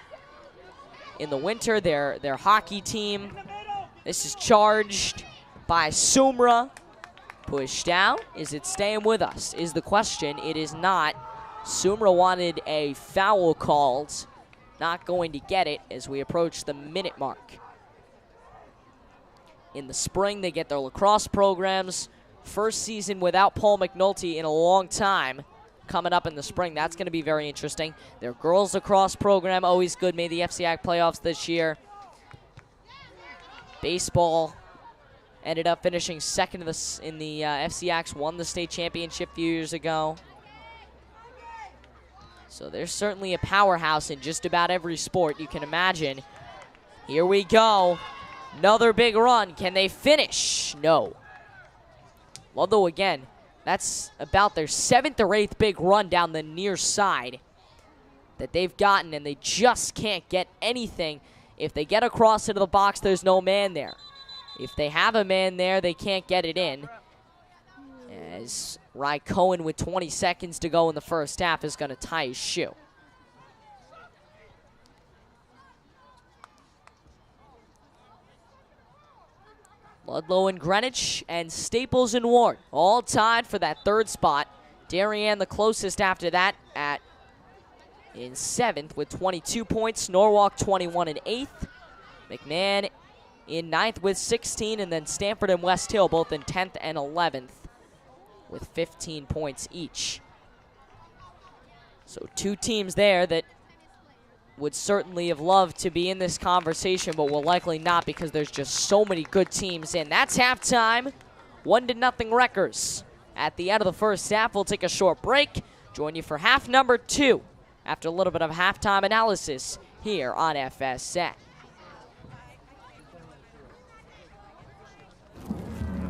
In the winter, their hockey team, this is charged by Sumra. Pushed out. Is it staying with us? Is the question. It is not. Sumra wanted a foul called. Not going to get it as we approach the minute mark. In the spring, they get their lacrosse programs. First season without Paul McNulty in a long time. coming up in the spring. That's going to be very interesting. Their girls lacrosse program, always good, made the FCAC playoffs this year. Baseball ended up finishing second in the FCACs, won the state championship a few years ago. So there's certainly a powerhouse in just about every sport you can imagine. Here we go. Another big run. Can they finish? No. Ludlowe again. That's about their 7th or 8th big run down the near side that they've gotten, and they just can't get anything. If they get across into the box, there's no man there. If they have a man there, they can't get it in. As Rye Cohen, with 20 seconds to go in the first half, is going to tie his shoe. Ludlowe and Greenwich and Staples and Ward all tied for that 3rd spot. Darien the closest after that in 7th with 22 points. Norwalk 21 in 8th. McMahon in 9th with 16, and then Stanford and West Hill both in 10th and 11th with 15 points each. So 2 teams there that would certainly have loved to be in this conversation, but will likely not because there's just so many good teams in. That's halftime. 1-0 Wreckers. At the end of the first half, we'll take a short break. Join you for half number 2 after a little bit of halftime analysis here on FSN.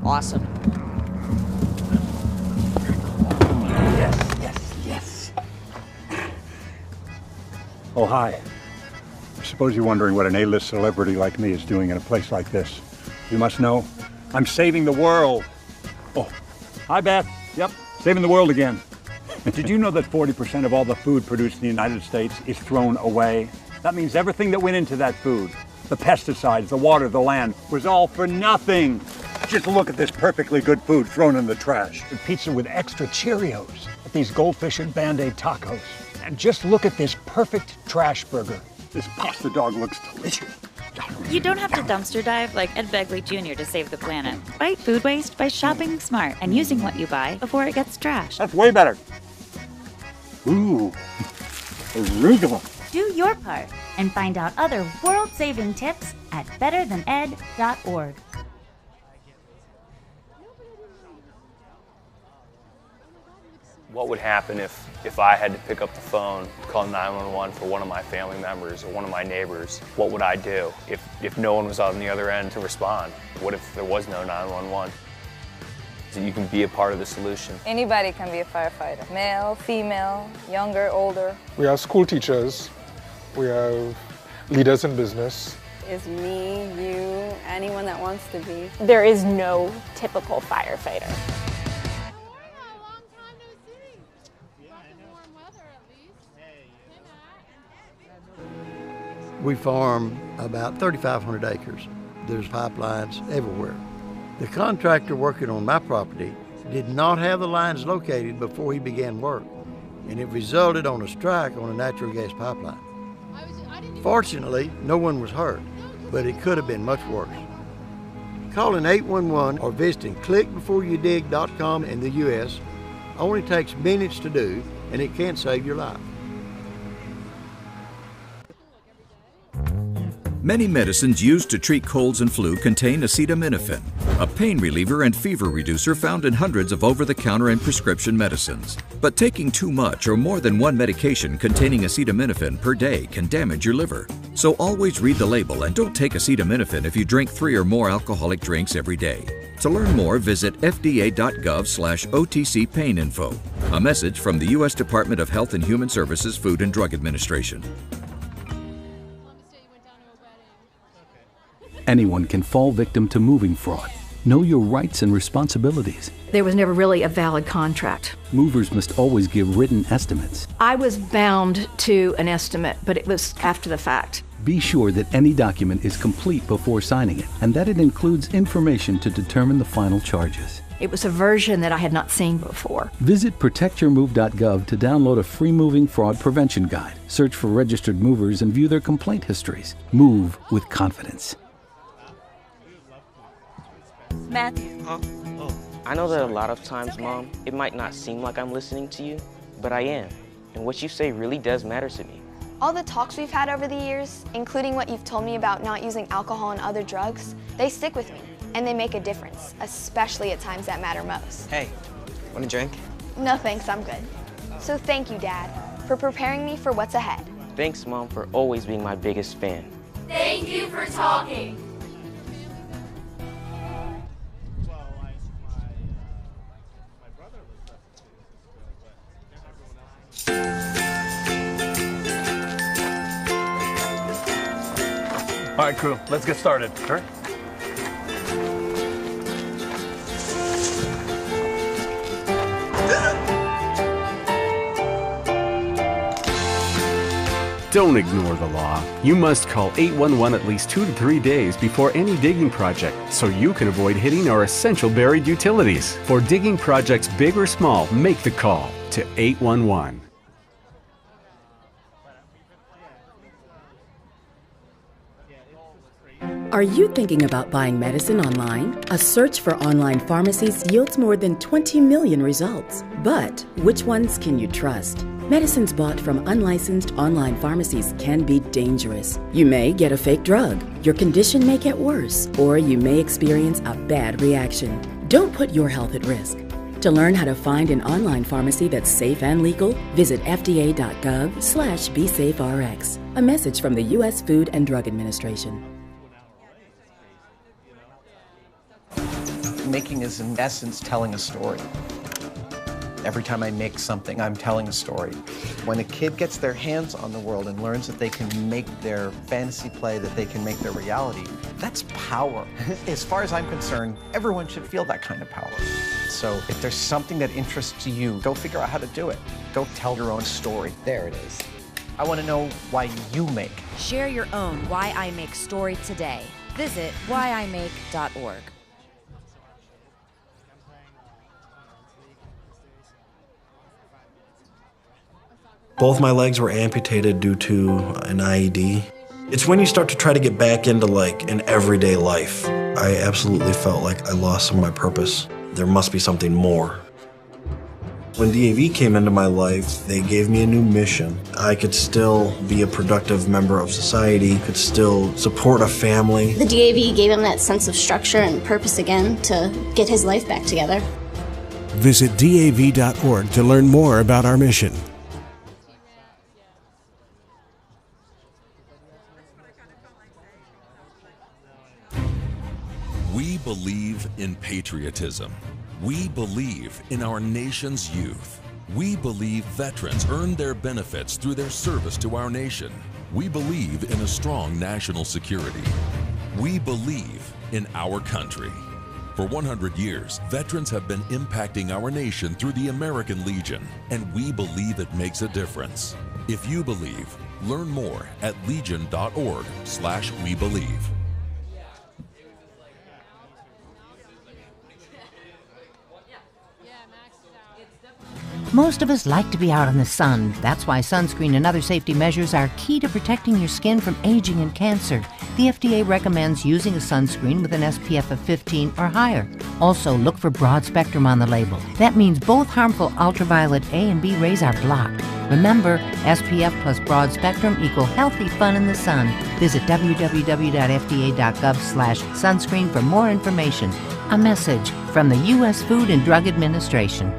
Awesome. Yes. Oh, hi. I suppose you're wondering what an A-list celebrity like me is doing in a place like this. You must know, I'm saving the world. Oh, hi, Beth. Yep, saving the world again. Did you know that 40% of all the food produced in the United States is thrown away? That means everything that went into that food, the pesticides, the water, the land, was all for nothing. Just look at this perfectly good food thrown in the trash. The pizza with extra Cheerios, at these goldfish and Band-Aid tacos. And just look at this perfect trash burger. This pasta dog looks delicious. You don't have to dumpster dive like Ed Begley Jr. to save the planet. Fight food waste by shopping smart and using what you buy before it gets trashed. That's way better. Ooh, arugula. Do your part and find out other world-saving tips at betterthaned.org. What would happen if I had to pick up the phone, call 911 for one of my family members or one of my neighbors? What would I do if no one was on the other end to respond? What if there was no 911? So you can be a part of the solution. Anybody can be a firefighter. Male, female, younger, older. We have school teachers. We have leaders in business. Is me, you, anyone that wants to be. There is no typical firefighter. We farm about 3,500 acres. There's pipelines everywhere. The contractor working on my property did not have the lines located before he began work, and it resulted on a strike on a natural gas pipeline. Fortunately, no one was hurt, but it could have been much worse. Calling 811 or visiting clickbeforeyoudig.com in the U.S. only takes minutes to do, and it can save your life. Many medicines used to treat colds and flu contain acetaminophen, a pain reliever and fever reducer found in hundreds of over-the-counter and prescription medicines. But taking too much or more than one medication containing acetaminophen per day can damage your liver. So always read the label and don't take acetaminophen if you drink 3 or more alcoholic drinks every day. To learn more, visit fda.gov/OTC pain info. A message from the U.S. Department of Health and Human Services Food and Drug Administration. Anyone can fall victim to moving fraud. Know your rights and responsibilities. There was never really a valid contract. Movers must always give written estimates. I was bound to an estimate, but it was after the fact. Be sure that any document is complete before signing it, and that it includes information to determine the final charges. It was a version that I had not seen before. Visit protectyourmove.gov to download a free moving fraud prevention guide. Search for registered movers and view their complaint histories. Move with confidence. Matthew. I know that a lot of times, Mom, it might not seem like I'm listening to you, but I am. And what you say really does matter to me. All the talks we've had over the years, including what you've told me about not using alcohol and other drugs, they stick with me, and they make a difference, especially at times that matter most. Hey, want a drink? No thanks, I'm good. So thank you, Dad, for preparing me for what's ahead. Thanks, Mom, for always being my biggest fan. Thank you for talking. All right, crew, let's get started. Kurt? Don't ignore the law. You must call 811 at least 2 to 3 days before any digging project so you can avoid hitting our essential buried utilities. For digging projects big or small, make the call to 811. Are you thinking about buying medicine online? A search for online pharmacies yields more than 20 million results. But which ones can you trust? Medicines bought from unlicensed online pharmacies can be dangerous. You may get a fake drug, your condition may get worse, or you may experience a bad reaction. Don't put your health at risk. To learn how to find an online pharmacy that's safe and legal, visit fda.gov/BeSafeRx. A message from the U.S. Food and Drug Administration. Making is in essence telling a story. Every time I make something, I'm telling a story. When a kid gets their hands on the world and learns that they can make their fantasy play, that they can make their reality, that's power. As far as I'm concerned, everyone should feel that kind of power. So if there's something that interests you, go figure out how to do it. Go tell your own story. There it is. I want to know why you make. Share your own Why I Make story today. Visit whyimake.org. Both my legs were amputated due to an IED. It's when you start to try to get back into like an everyday life. I absolutely felt like I lost some of my purpose. There must be something more. When DAV came into my life, they gave me a new mission. I could still be a productive member of society, could still support a family. The DAV gave him that sense of structure and purpose again to get his life back together. Visit DAV.org to learn more about our mission. We believe in patriotism. We believe in our nation's youth. We believe veterans earn their benefits through their service to our nation. We believe in a strong national security. We believe in our country. For 100 years, veterans have been impacting our nation through the American Legion, and we believe it makes a difference. If you believe, learn more at legion.org/webelieve. Most of us like to be out in the sun. That's why sunscreen and other safety measures are key to protecting your skin from aging and cancer. The FDA recommends using a sunscreen with an SPF of 15 or higher. Also, look for broad spectrum on the label. That means both harmful ultraviolet A and B rays are blocked. Remember, SPF plus broad spectrum equal healthy fun in the sun. Visit www.fda.gov/sunscreen for more information. A message from the U.S. Food and Drug Administration.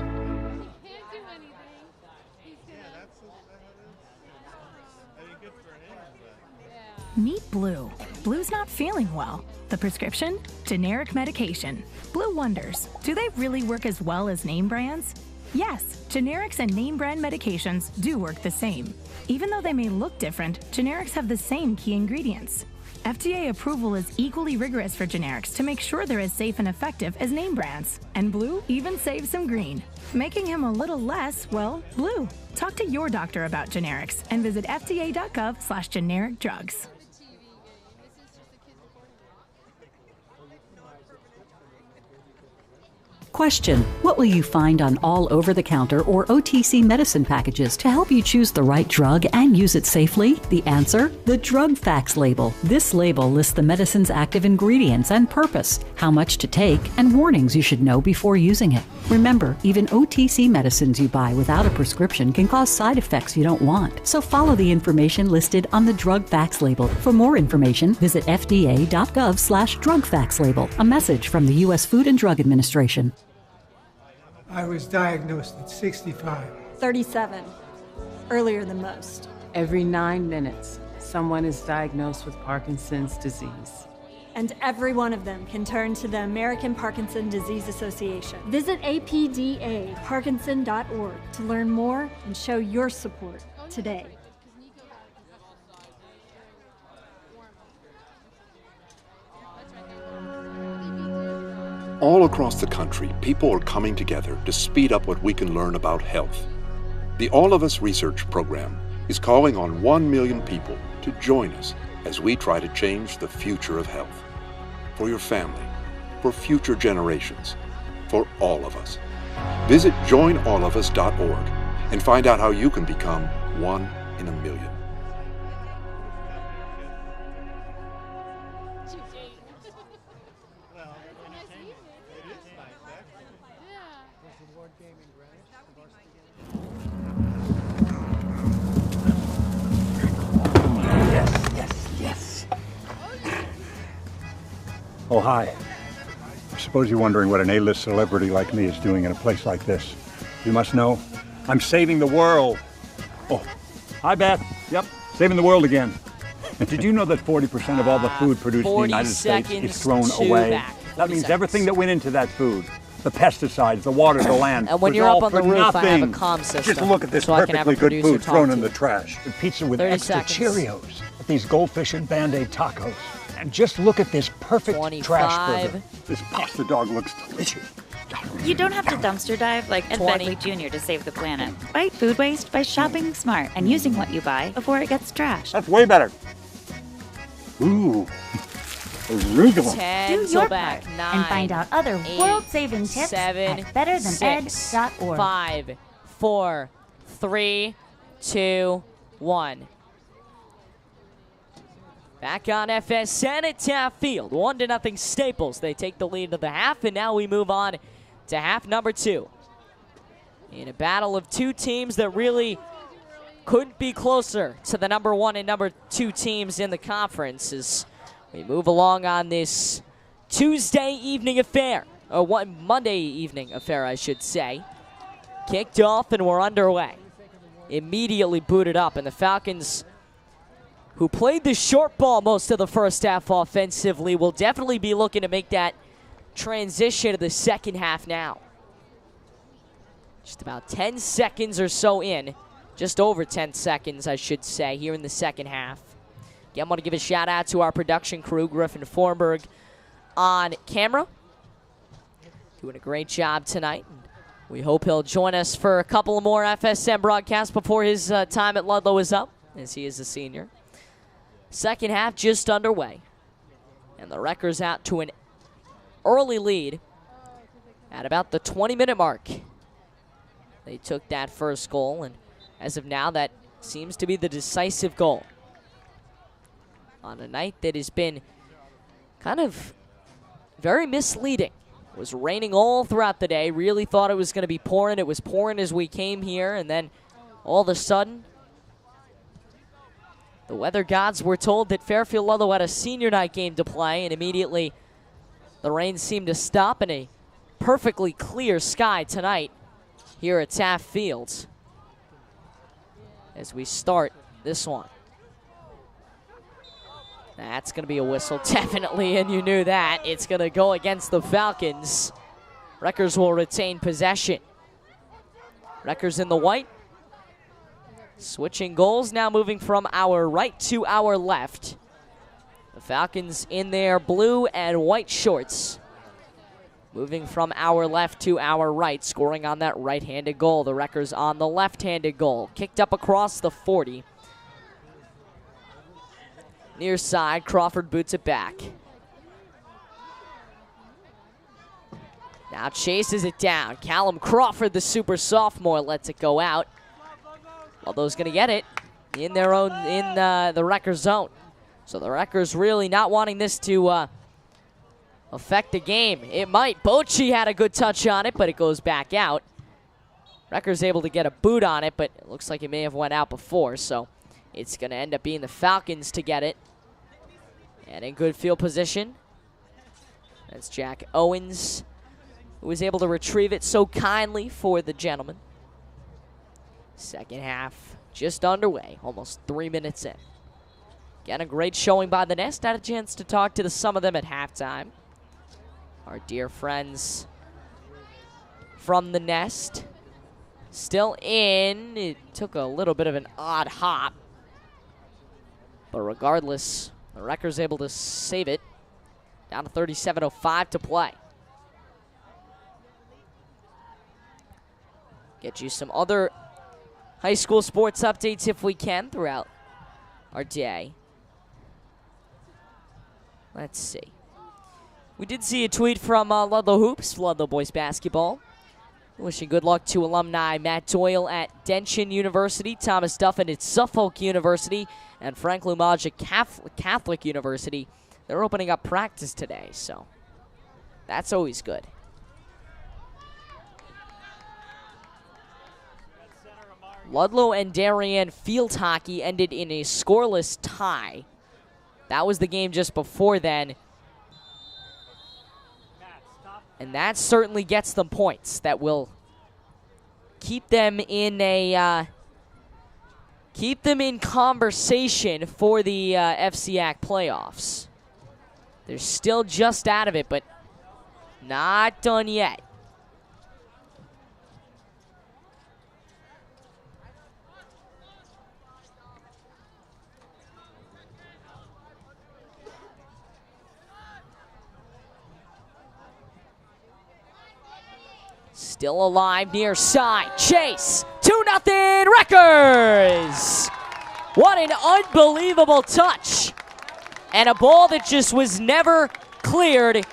Meet Blue. Blue's not feeling well. The prescription? Generic medication. Blue wonders, do they really work as well as name brands? Yes, generics and name brand medications do work the same. Even though they may look different, generics have the same key ingredients. FDA approval is equally rigorous for generics to make sure they're as safe and effective as name brands. And Blue even saves some green, making him a little less, well, blue. Talk to your doctor about generics and visit fda.gov/generic drugs. Question: what will you find on all over-the-counter or OTC medicine packages to help you choose the right drug and use it safely? The answer: the Drug Facts label. This label lists the medicine's active ingredients and purpose, how much to take, and warnings you should know before using it. Remember, even OTC medicines you buy without a prescription can cause side effects you don't want. So follow the information listed on the Drug Facts label. For more information, visit fda.gov/drugfactslabel. A message from the U.S. Food and Drug Administration. I was diagnosed at 65. 37. Earlier than most. Every 9 minutes, someone is diagnosed with Parkinson's disease. And every one of them can turn to the American Parkinson Disease Association. Visit apdaparkinson.org to learn more and show your support today. All across the country, people are coming together to speed up what we can learn about health. The All of Us Research Program is calling on 1 million people to join us as we try to change the future of health. For your family, for future generations, for all of us. Visit joinallofus.org and find out how you can become 1 in a million. Oh, hi. I suppose you're wondering what an A-list celebrity like me is doing in a place like this. You must know, I'm saving the world. Oh, hi, Beth. Yep, saving the world again. Did you know that 40% of all the food produced in the United States is thrown away? That means everything that went into that food. The pesticides, the water, the land. And when was you're all up on for the roof, nothing. I have a comm system. Just look at this so perfectly good food thrown in the you. trash. The pizza with 30 extra seconds. Cheerios. These goldfish and Band-Aid tacos. And just look at this perfect 25. trash burger. This pasta dog looks delicious. You don't have to dumpster dive like Ed 20. Begley Jr. to save the planet. Fight food waste by shopping smart and using what you buy before it gets trashed. That's way better. Ooh. Arugula. 10 Do till your back. part 9, and find out other 8, world-saving tips 7, at betterthaned.org. 5, 4, 3, 2, 1. Back on FSN at Taft Field, 1-0 Staples. They take the lead of the half, and now we move on to half number 2. In a battle of two teams that really couldn't be closer to the number 1 and number 2 teams in the conference as we move along on this Tuesday evening affair, or Monday evening affair, I should say. Kicked off and we're underway. Immediately booted up, and the Falcons, who played the short ball most of the first half offensively, will definitely be looking to make that transition to the second half now. Just about 10 seconds or so in, just over 10 seconds, I should say, here in the second half. Again, I want to give a shout out to our production crew, Griffin Formberg on camera. Doing a great job tonight. We hope he'll join us for a couple of more FSN broadcasts before his time at Ludlowe is up, as he is a senior. Second half just underway. And the Wreckers out to an early lead at about the 20-minute mark. They took that first goal, and as of now, that seems to be the decisive goal. On a night that has been kind of very misleading. It was raining all throughout the day. Really thought it was going to be pouring. It was pouring as we came here, and then all of a sudden, the weather gods were told that Fairfield Ludlowe had a senior night game to play, and immediately the rain seemed to stop in a perfectly clear sky tonight here at Taft Field as we start this one. That's going to be a whistle, definitely, and you knew that. It's going to go against the Falcons. Wreckers will retain possession. Wreckers in the white. Switching goals now, moving from our right to our left. The Falcons in their blue and white shorts. Moving from our left to our right, scoring on that right-handed goal. The Wreckers on the left-handed goal. Kicked up across the 40. Near side, Crawford boots it back. Now chases it down. Callum Crawford, the super sophomore, lets it go out. Ludlowe's going to get it in their own, in the Wrecker zone. So the Wreckers really not wanting this to affect the game. It might. Bochy had a good touch on it, but it goes back out. Wrecker's able to get a boot on it, but it looks like it may have went out before, so it's going to end up being the Falcons to get it. And in good field position. That's Jack Owens, who was able to retrieve it so kindly for the gentleman. Second half just underway, almost 3 minutes in. Again, a great showing by the Nest. Had a chance to talk to some of them at halftime. Our dear friends from the Nest. Still in. It took a little bit of an odd hop. But regardless, the Wrecker's able to save it. Down to 37:05 to play. Get you some other high school sports updates if we can throughout our day. Let's see. We did see a tweet from Ludlowe Hoops, Ludlowe Boys Basketball. Wishing good luck to alumni Matt Doyle at Denton University, Thomas Duffin at Suffolk University, and Frank Lumage at Catholic University. They're opening up practice today, so that's always good. Ludlowe and Darien field hockey ended in a scoreless tie. That was the game just before then. And that certainly gets them points that will keep them in a conversation for the FCAC playoffs. They're still just out of it, but not done yet. Still alive near side. Chase. 2-0 Wreckers. What an unbelievable touch. And a ball that just was never cleared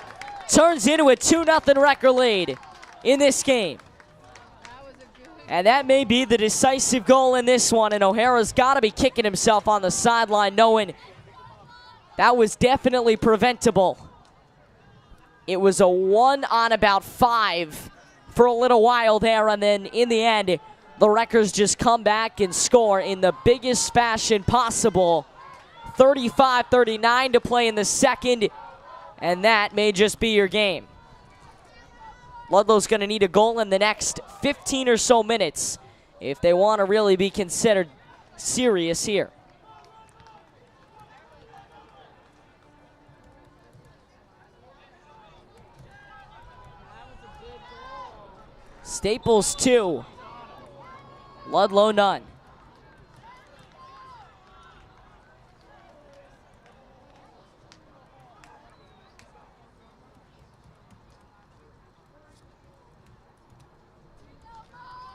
turns into a 2-0 Wrecker lead in this game. And that may be the decisive goal in this one. And O'Hara's got to be kicking himself on the sideline knowing that was definitely preventable. It was a 1 on about 5 for a little while there, and then in the end, the Wreckers just come back and score in the biggest fashion possible. 35-39 to play in the second, and that may just be your game. Ludlowe's going to need a goal in the next 15 or so minutes if they want to really be considered serious here. Staples 2, Ludlowe none.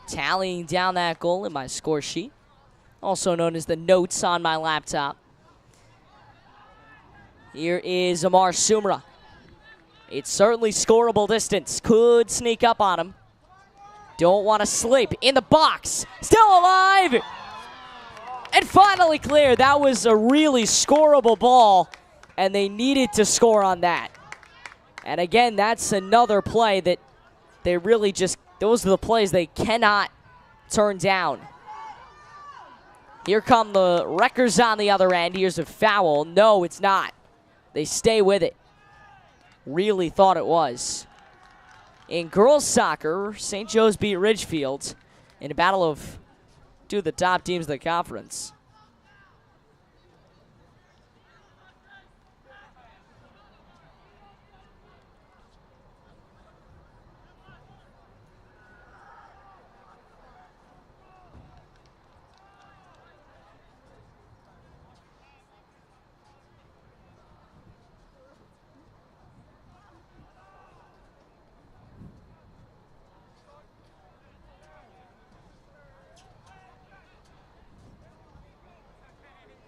Tallying down that goal in my score sheet, also known as the notes on my laptop. Here is Amar Sumra. It's certainly scoreable distance. Could sneak up on him. Don't want to sleep. In the box. Still alive. And finally clear. That was a really scoreable ball, and they needed to score on that. And again, that's another play that they really just, those are the plays they cannot turn down. Here come the Wreckers on the other end. Here's a foul. No, it's not. They stay with it. Really thought it was. In girls soccer, St. Joe's beat Ridgefield in a battle of two of the top teams of the conference.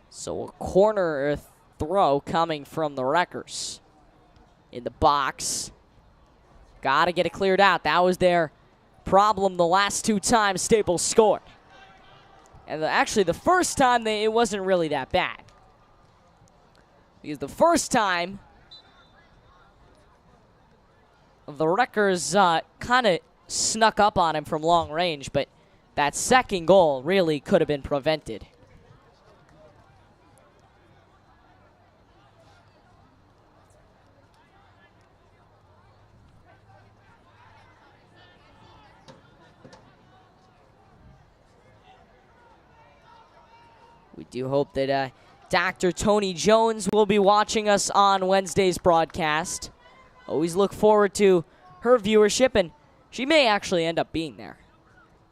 So a corner throw coming from the Wreckers. In the box. Got to get it cleared out. That was their problem the last 2 times Staples scored. And actually, the first time, it wasn't really that bad. Because the first time, the Wreckers kind of snuck up on him from long range, but that second goal really could have been prevented. We do hope that Dr. Tony Jones will be watching us on Wednesday's broadcast. Always look forward to her viewership, and she may actually end up being there.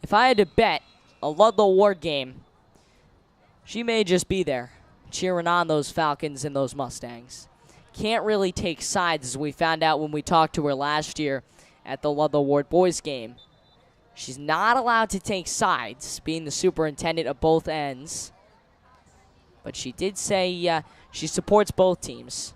If I had to bet a Ludlowe Ward game, she may just be there, cheering on those Falcons and those Mustangs. Can't really take sides, as we found out when we talked to her last year at the Ludlowe Ward boys game. She's not allowed to take sides, being the superintendent of both ends. But she did say she supports both teams.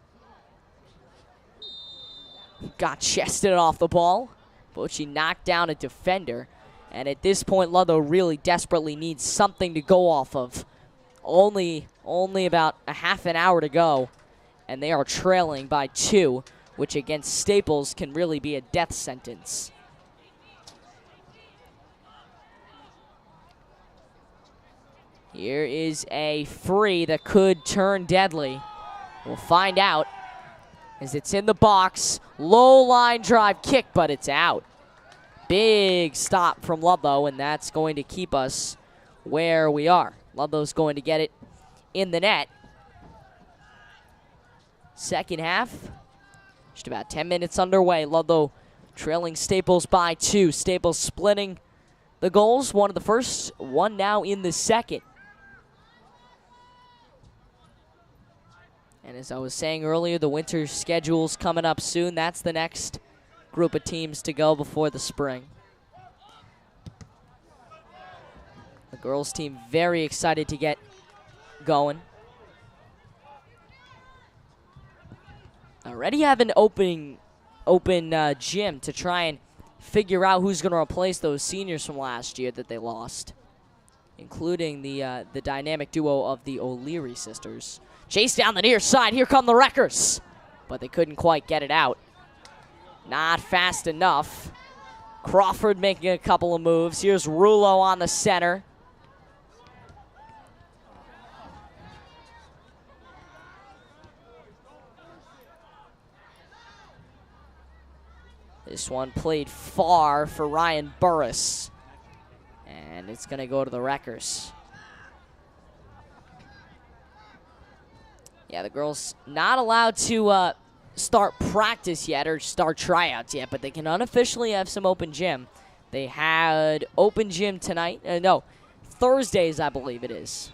Got chested off the ball, but she knocked down a defender. And at this point, Ludlowe really desperately needs something to go off of. Only about a half an hour to go, and they are trailing by 2, which against Staples can really be a death sentence. Here is a free that could turn deadly. We'll find out as it's in the box. Low line drive kick, but it's out. Big stop from Ludlowe, and that's going to keep us where we are. Ludlowe's going to get it in the net. Second half, just about 10 minutes underway. Ludlowe trailing Staples by 2. Staples splitting the goals. One of the first, one now in the second. And as I was saying earlier, the winter schedule's coming up soon. That's the next group of teams to go before the spring. The girls team very excited to get going. Already have an open gym to try and figure out who's going to replace those seniors from last year that they lost, including the dynamic duo of the O'Leary sisters. Chase down the near side. Here come the Wreckers. But they couldn't quite get it out. Not fast enough. Crawford making a couple of moves. Here's Rulo on the center. This one played far for Ryan Burris. And it's going to go to the Wreckers. Yeah, the girls not allowed to start practice yet or start tryouts yet, but they can unofficially have some open gym. They had open gym tonight. No, Thursdays, I believe it is.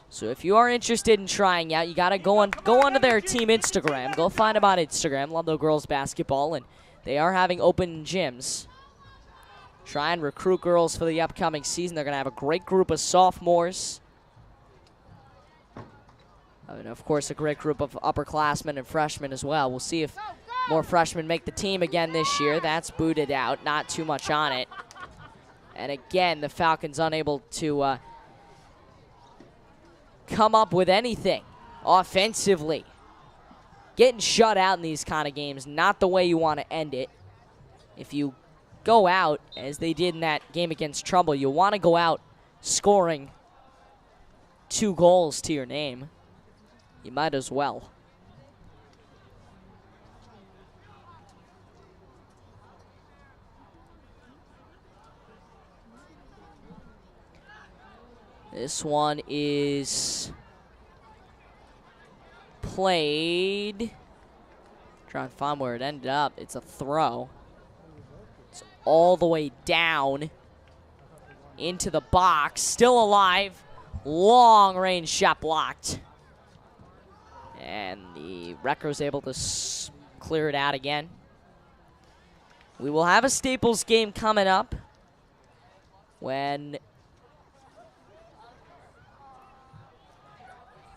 So if you are interested in trying out, you got to go onto their team Instagram. Go find them on Instagram, Ludlowe Girls Basketball, and they are having open gyms. Try and recruit girls for the upcoming season. They're going to have a great group of sophomores. And, of course, a great group of upperclassmen and freshmen as well. We'll see if more freshmen make the team again this year. That's booted out. Not too much on it. And, again, the Falcons unable to come up with anything offensively. Getting shut out in these kind of games, not the way you want to end it. If you go out, as they did in that game against Trumbull, you want to go out scoring 2 goals to your name. You might as well. This one is played. Trying to find where it ended up. It's a throw. It's all the way down into the box. Still alive. Long range shot blocked. And the Wreckers able to clear it out again. We will have a Staples game coming up when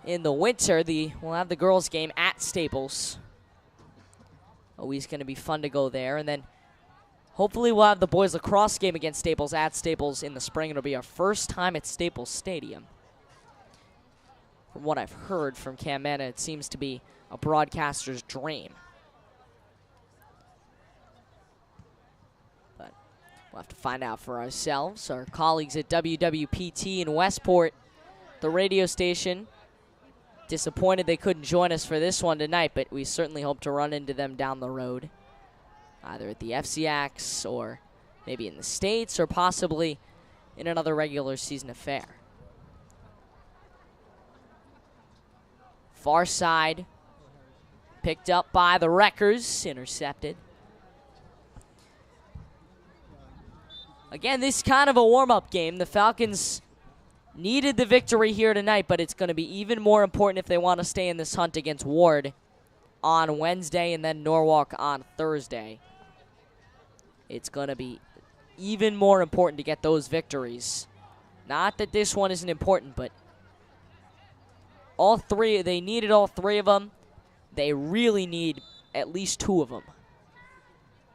in the winter we'll have the girls game at Staples. Always going to be fun to go there. And then hopefully we'll have the boys lacrosse game against Staples at Staples in the spring. It'll be our first time at Staples Stadium. From what I've heard from Cam Mena, it seems to be a broadcaster's dream. But we'll have to find out for ourselves. Our colleagues at WWPT in Westport, the radio station, disappointed they couldn't join us for this one tonight, but we certainly hope to run into them down the road, either at the FCX or maybe in the States or possibly in another regular season affair. Far side, picked up by the Wreckers, intercepted. Again, this is kind of a warm-up game. The Falcons needed the victory here tonight, but it's going to be even more important if they want to stay in this hunt against Ward on Wednesday and then Norwalk on Thursday. It's going to be even more important to get those victories. Not that this one isn't important, but they needed all three of them. They really need at least two of them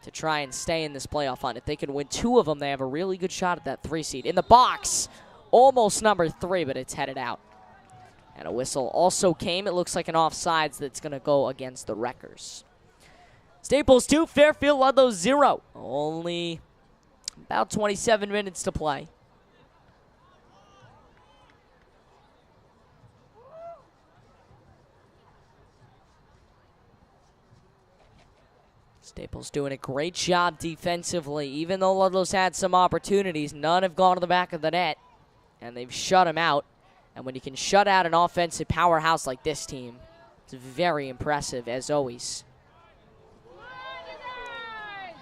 to try and stay in this playoff hunt. If they can win two of them, they have a really good shot at that 3 seed. In the box, almost number 3, but it's headed out. And a whistle also came. It looks like an offsides that's going to go against the Wreckers. Staples 2, Fairfield Ludlowe 0. Only about 27 minutes to play. Staples doing a great job defensively. Even though Ludlow's had some opportunities, none have gone to the back of the net, and they've shut him out. And when you can shut out an offensive powerhouse like this team, it's very impressive, as always.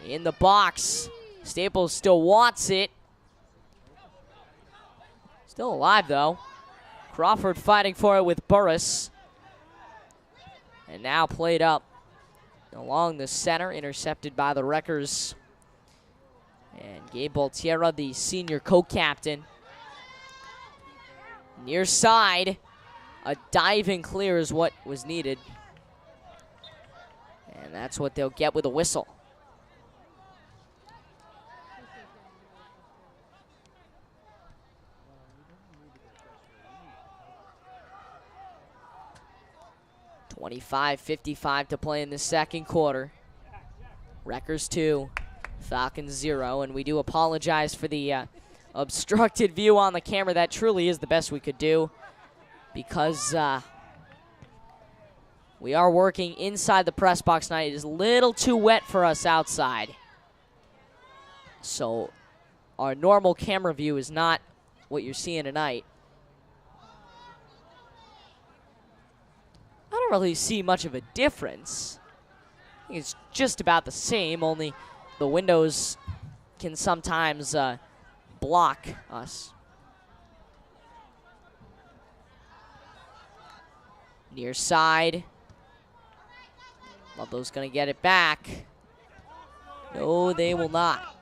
In the box, Staples still wants it. Still alive, though. Crawford fighting for it with Burris. And now played up along the center, intercepted by the Wreckers. And Gabe Boltierra, the senior co-captain. Near side, a diving clear is what was needed. And that's what they'll get with a whistle. .55 to play in the second quarter. Wreckers 2, Falcons 0, and we do apologize for the obstructed view on the camera. That truly is the best we could do because we are working inside the press box tonight. It is a little too wet for us outside. So our normal camera view is not what you're seeing tonight. I don't really see much of a difference. I think it's just about the same, only the windows can sometimes block us. Near side. Ludlow's going to get it back. No, they will not.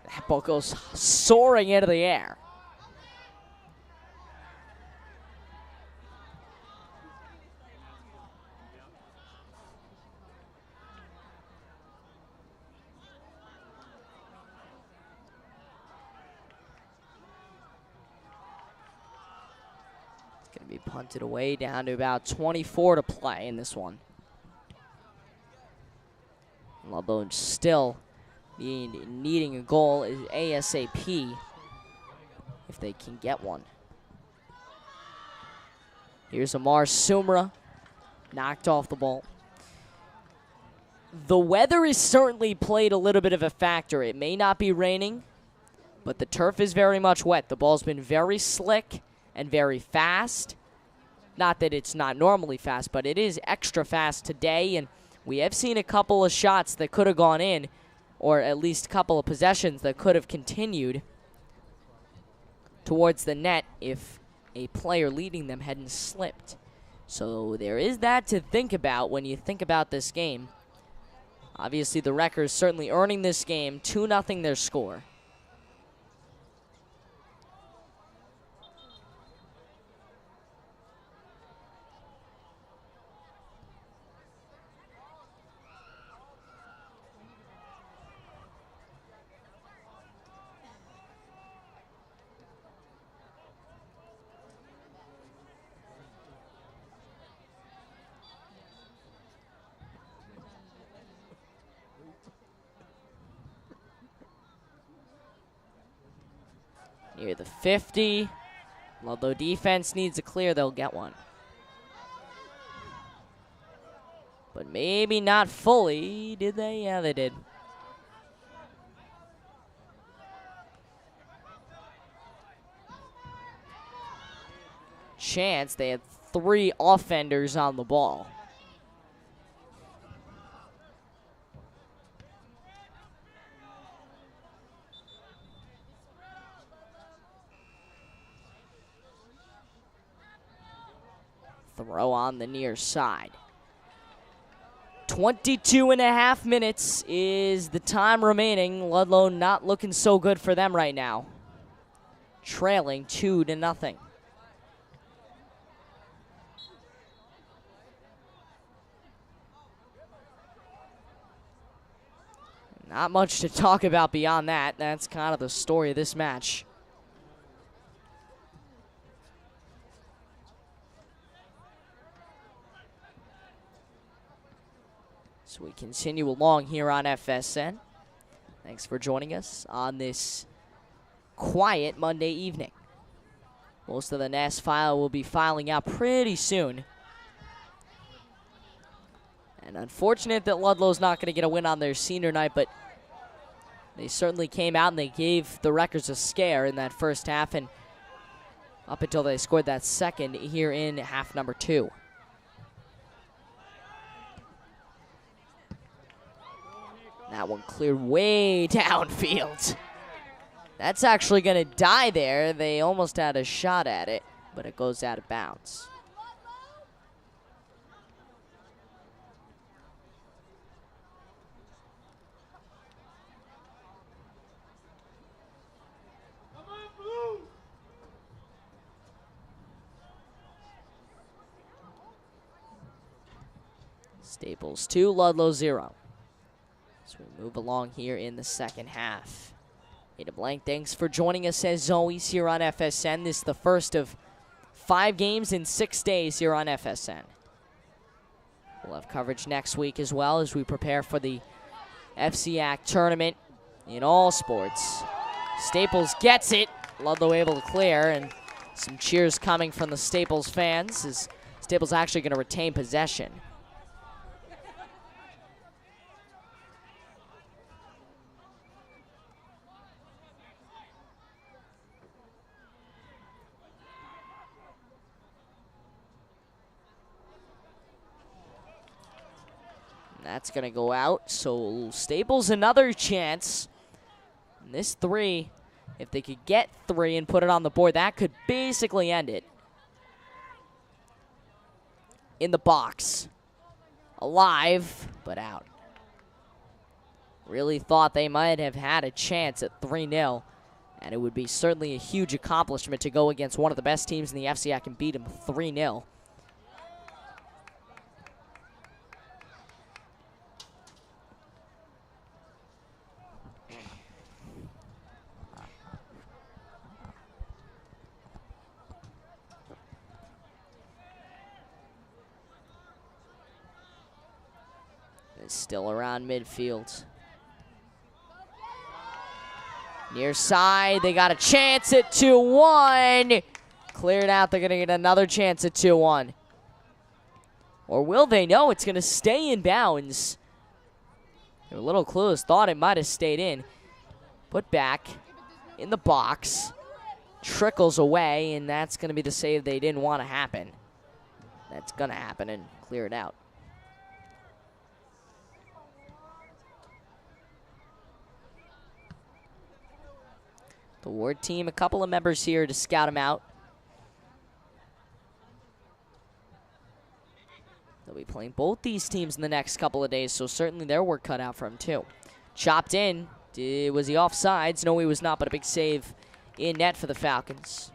That ball goes soaring into the air. Be punted away down to about 24 to play in this one. Ludlowe still needing a goal is ASAP if they can get one. Here's Amar Sumra, knocked off the ball. The weather has certainly played a little bit of a factor. It may not be raining, but the turf is very much wet. The ball's been very slick and very fast. Not that it's not normally fast, but it is extra fast today, and we have seen a couple of shots that could have gone in, or at least a couple of possessions that could have continued towards the net if a player leading them hadn't slipped. So there is that to think about when you think about this game. Obviously, the Wreckers certainly earning this game, 2-0 their score. Near the 50. Ludlowe defense needs a clear, they'll get one. But maybe not fully, did they? Yeah, they did. Chance, they had 3 offenders on the ball. Throw on the near side. 22.5 minutes is the time remaining. Ludlowe not looking so good for them right now. Trailing 2-0. Not much to talk about beyond that. That's kind of the story of this match. So we continue along here on FSN. Thanks for joining us on this quiet Monday evening. Most of the NAS file will be filing out pretty soon. And unfortunate that Ludlowe's not going to get a win on their senior night, but they certainly came out and they gave the Wreckers a scare in that first half, and up until they scored that second here in half number 2. That one cleared way downfield. That's actually going to die there. They almost had a shot at it, but it goes out of bounds. Staples 2, Ludlowe 0. So we move along here in the second half. Ada Blank, thanks for joining us as always here on FSN. This is the first of 5 games in 6 days here on FSN. We'll have coverage next week as well as we prepare for the FCAC tournament in all sports. Staples gets it. Ludlowe able to clear, and some cheers coming from the Staples fans as Staples actually going to retain possession. That's going to go out, so Staples another chance. And this 3, if they could get 3 and put it on the board, that could basically end it. In the box. Alive, but out. Really thought they might have had a chance at 3-0, and it would be certainly a huge accomplishment to go against one of the best teams in the FCAC and beat them 3-0. Still around midfield. Near side, they got a chance at 2-1. Cleared out, they're going to get another chance at 2-1. Or will they? No, it's going to stay in bounds. They're a little close, thought it might have stayed in. Put back in the box. Trickles away, and that's going to be the save they didn't want to happen. That's going to happen and clear it out. The Ward team, a couple of members here to scout them out. They'll be playing both these teams in the next couple of days, so certainly their work cut out for them too. Chopped in. Was he offsides? No, he was not, but a big save in net for the Falcons.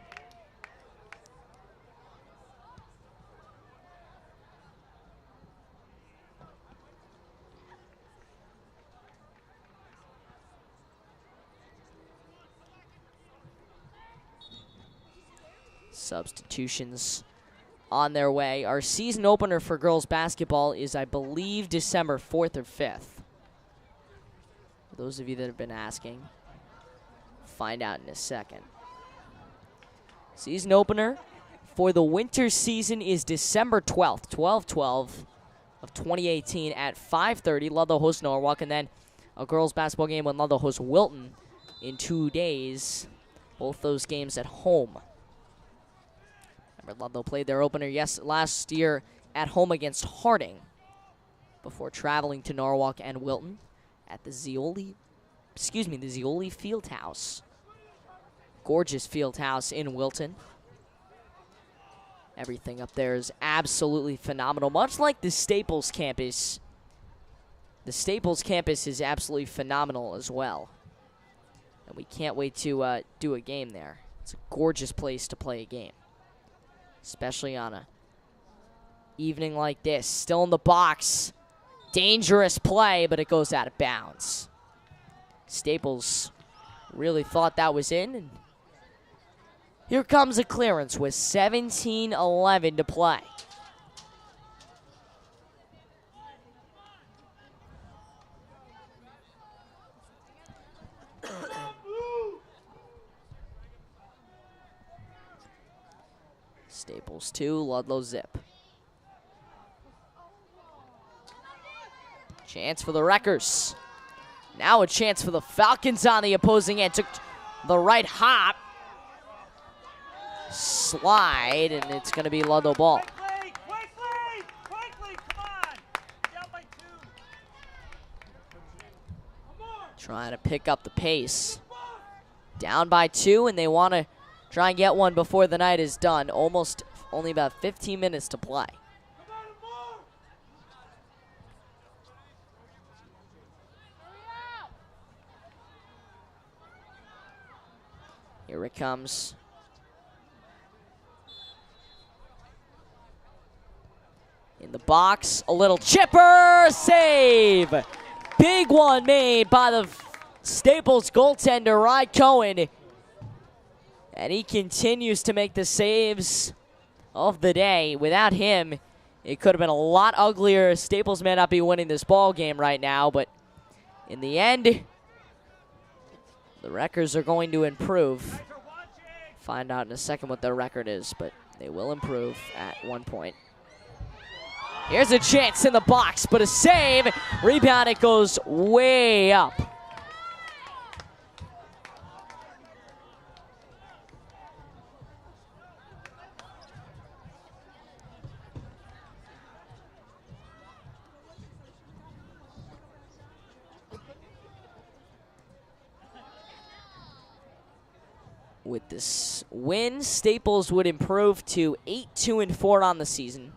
Substitutions on their way. Our season opener for girls basketball is, I believe, December 4th or 5th. For those of you that have been asking, find out in a second. Season opener for the winter season is December 12th, 12/12 of 2018 at 5:30. Ludlowe hosts Norwalk, and then a girls basketball game when Ludlowe hosts Wilton in 2 days. Both those games at home. Remember, Ludlowe played their opener last year at home against Harding before traveling to Norwalk and Wilton at the Zeoli Fieldhouse. Gorgeous Fieldhouse in Wilton. Everything up there is absolutely phenomenal, much like the Staples campus. The Staples campus is absolutely phenomenal as well. And we can't wait to do a game there. It's a gorgeous place to play a game, especially on a evening like this. Still in the box. Dangerous play, but it goes out of bounds. Staples really thought that was in. And here comes a clearance with 17:11 to play. Staples 2, Ludlowe zip. Chance for the Wreckers. Now a chance for the Falcons on the opposing end. Took the right hop. Slide, and it's going to be Ludlowe ball. Quickly, come on. Down by 2. Trying to pick up the pace. Down by 2, and they want to try and get one before the night is done. Only about 15 minutes to play. Here it comes. In the box, a little chipper, save. Big one made by the Staples goaltender, Rye Cohen. And he continues to make the saves of the day. Without him, it could have been a lot uglier. Staples may not be winning this ball game right now, but in the end, the Wreckers are going to improve. Find out in a second what their record is, but they will improve at one point. Here's a chance in the box, but a save. Rebound, it goes way up. With this win, Staples would improve to 8-2-4 on the season.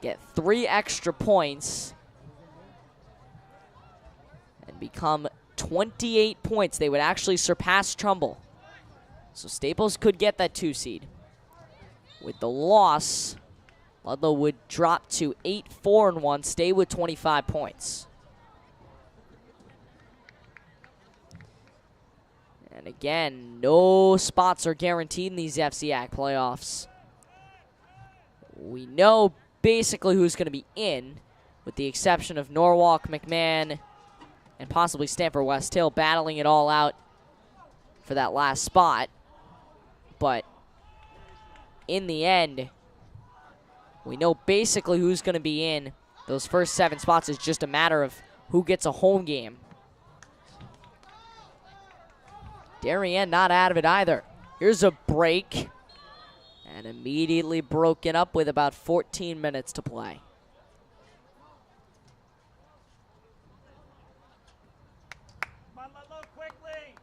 Get 3 extra points. And become 28 points. They would actually surpass Trumbull. So Staples could get that 2 seed. With the loss, Ludlowe would drop to 8-4-1, stay with 25 points. And again, no spots are guaranteed in these FCAC playoffs. We know basically who's going to be in, with the exception of Norwalk, McMahon, and possibly Stamford West Hill battling it all out for that last spot. But in the end, we know basically who's going to be in. Those first 7 spots is just a matter of who gets a home game. Darien not out of it either. Here's a break. And immediately broken up with about 14 minutes to play. Come on, Ludlowe, quickly.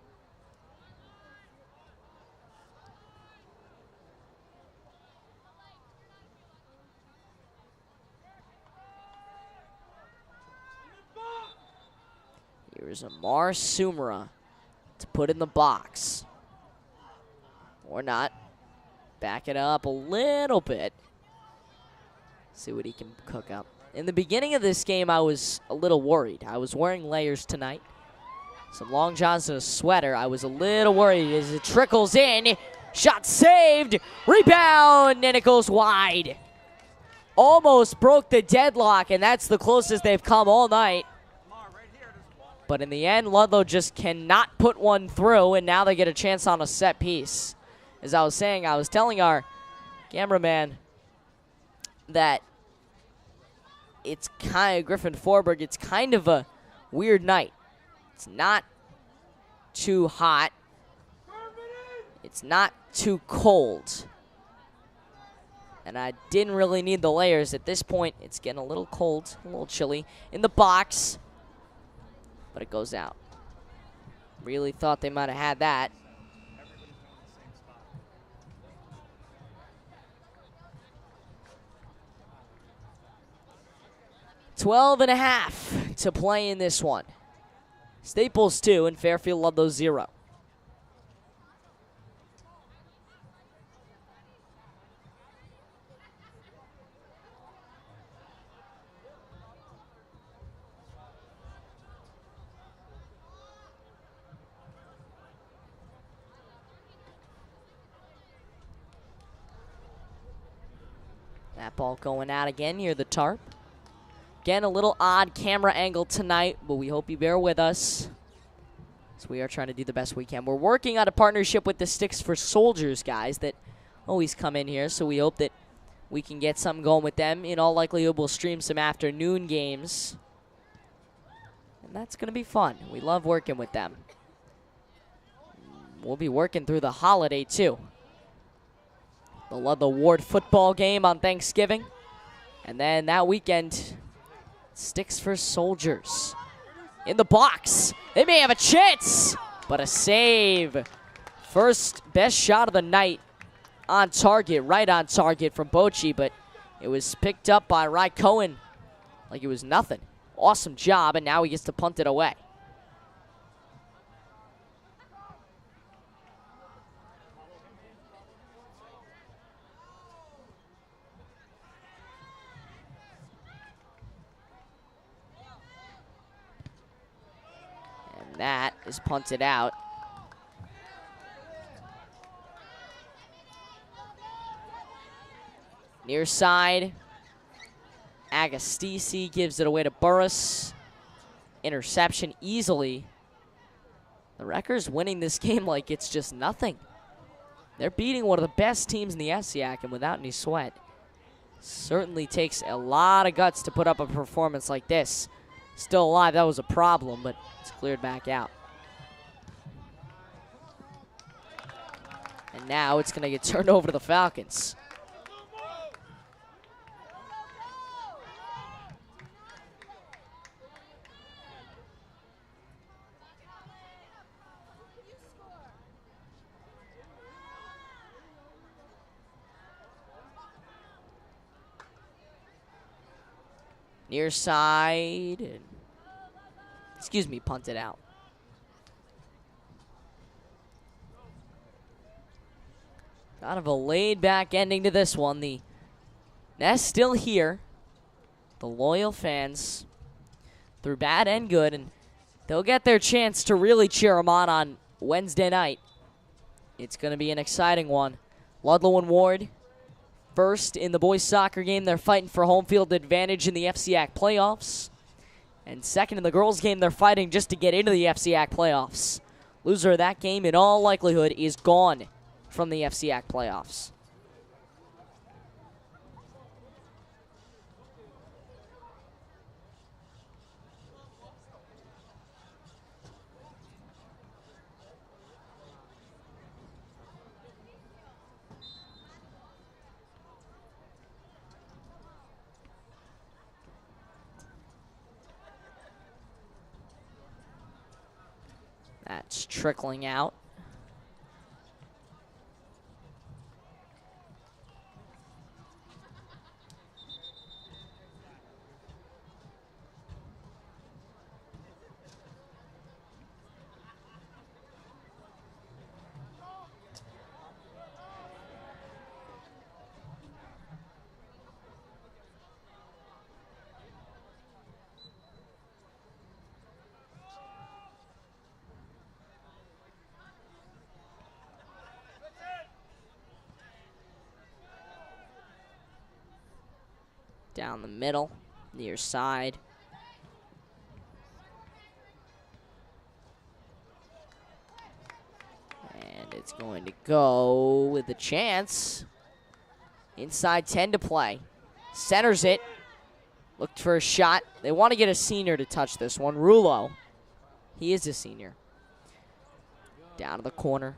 Here's Amar Sumra to put in the box. Or not. Back it up a little bit. See what he can cook up. In the beginning of this game, I was a little worried. I was wearing layers tonight. Some long johns and a sweater. I was a little worried as it trickles in. Shot saved. Rebound, and it goes wide. Almost broke the deadlock, and that's the closest they've come all night. But in the end, Ludlowe just cannot put one through, and now they get a chance on a set piece. as I was saying, I was telling our cameraman that it's kind of Griffin Forberg. It's kind of a weird night. It's not too hot. It's not too cold. And I didn't really need the layers. At this point, it's getting a little cold, a little chilly in the box, but it goes out. Really thought they might have had that. $12.5 to play in this one. Staples 2 and Fairfield Ludlowe 0. That ball going out again near the tarp. Again, a little odd camera angle tonight, but we hope you bear with us. So we are trying to do the best we can. We're working on a partnership with the Sticks for Soldiers guys that always come in here, so we hope that we can get something going with them. In all likelihood, we'll stream some afternoon games. And that's going to be fun. We love working with them. We'll be working through the holiday, too. The Ludlowe Ward football game on Thanksgiving. And then that weekend, Sticks for Soldiers. In the box. They may have a chance, but a save. First best shot of the night on target, right on target from Bochy, but it was picked up by Ry Cohen like it was nothing. Awesome job, and now he gets to punt it away. That is punted out. Near side. Agostisi gives it away to Burris. Interception easily. The Wreckers winning this game like it's just nothing. They're beating one of the best teams in the SCAC and without any sweat. Certainly takes a lot of guts to put up a performance like this. Still alive, that was a problem, but it's cleared back out. And now it's going to get turned over to the Falcons. Near side, and, excuse me, punted out. Kind of a laid-back ending to this one. The Nest still here. The loyal fans, through bad and good, and they'll get their chance to really cheer them on Wednesday night. It's going to be an exciting one. Ludlowe and Ward. First in the boys soccer game, they're fighting for home field advantage in the FCAC playoffs. And second in the girls game, they're fighting just to get into the FCAC playoffs. Loser of that game, in all likelihood, is gone from the FCAC playoffs. That's trickling out. Down the middle, near side. And it's It's going to go with a chance. Inside 10 to play. Centers it. Looked for a shot. They want to get a senior to touch this one. Rulo. He is a senior. Down to the corner.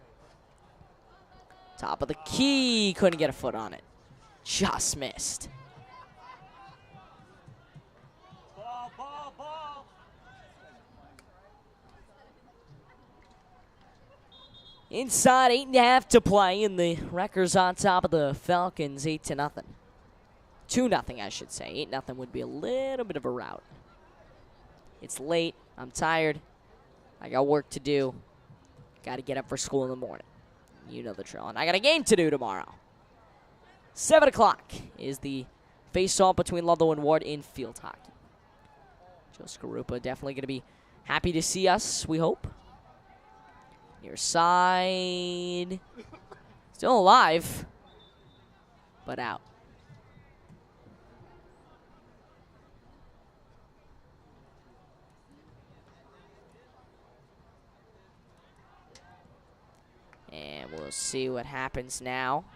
Top of the key. Couldn't get a foot on it. Just missed. Inside 8.5 to play, and the Wreckers on top of the Falcons 8-0. 2-0, I should say. 8-0 would be a little bit of a rout. It's late. I'm tired. I got work to do. Got to get up for school in the morning. You know the drill. And I got a game to do tomorrow. 7 o'clock is the face-off between Ludlowe and Ward in field hockey. Joe Skarupa definitely going to be happy to see us, we hope. Near side. Still alive, but out. And we'll see what happens now.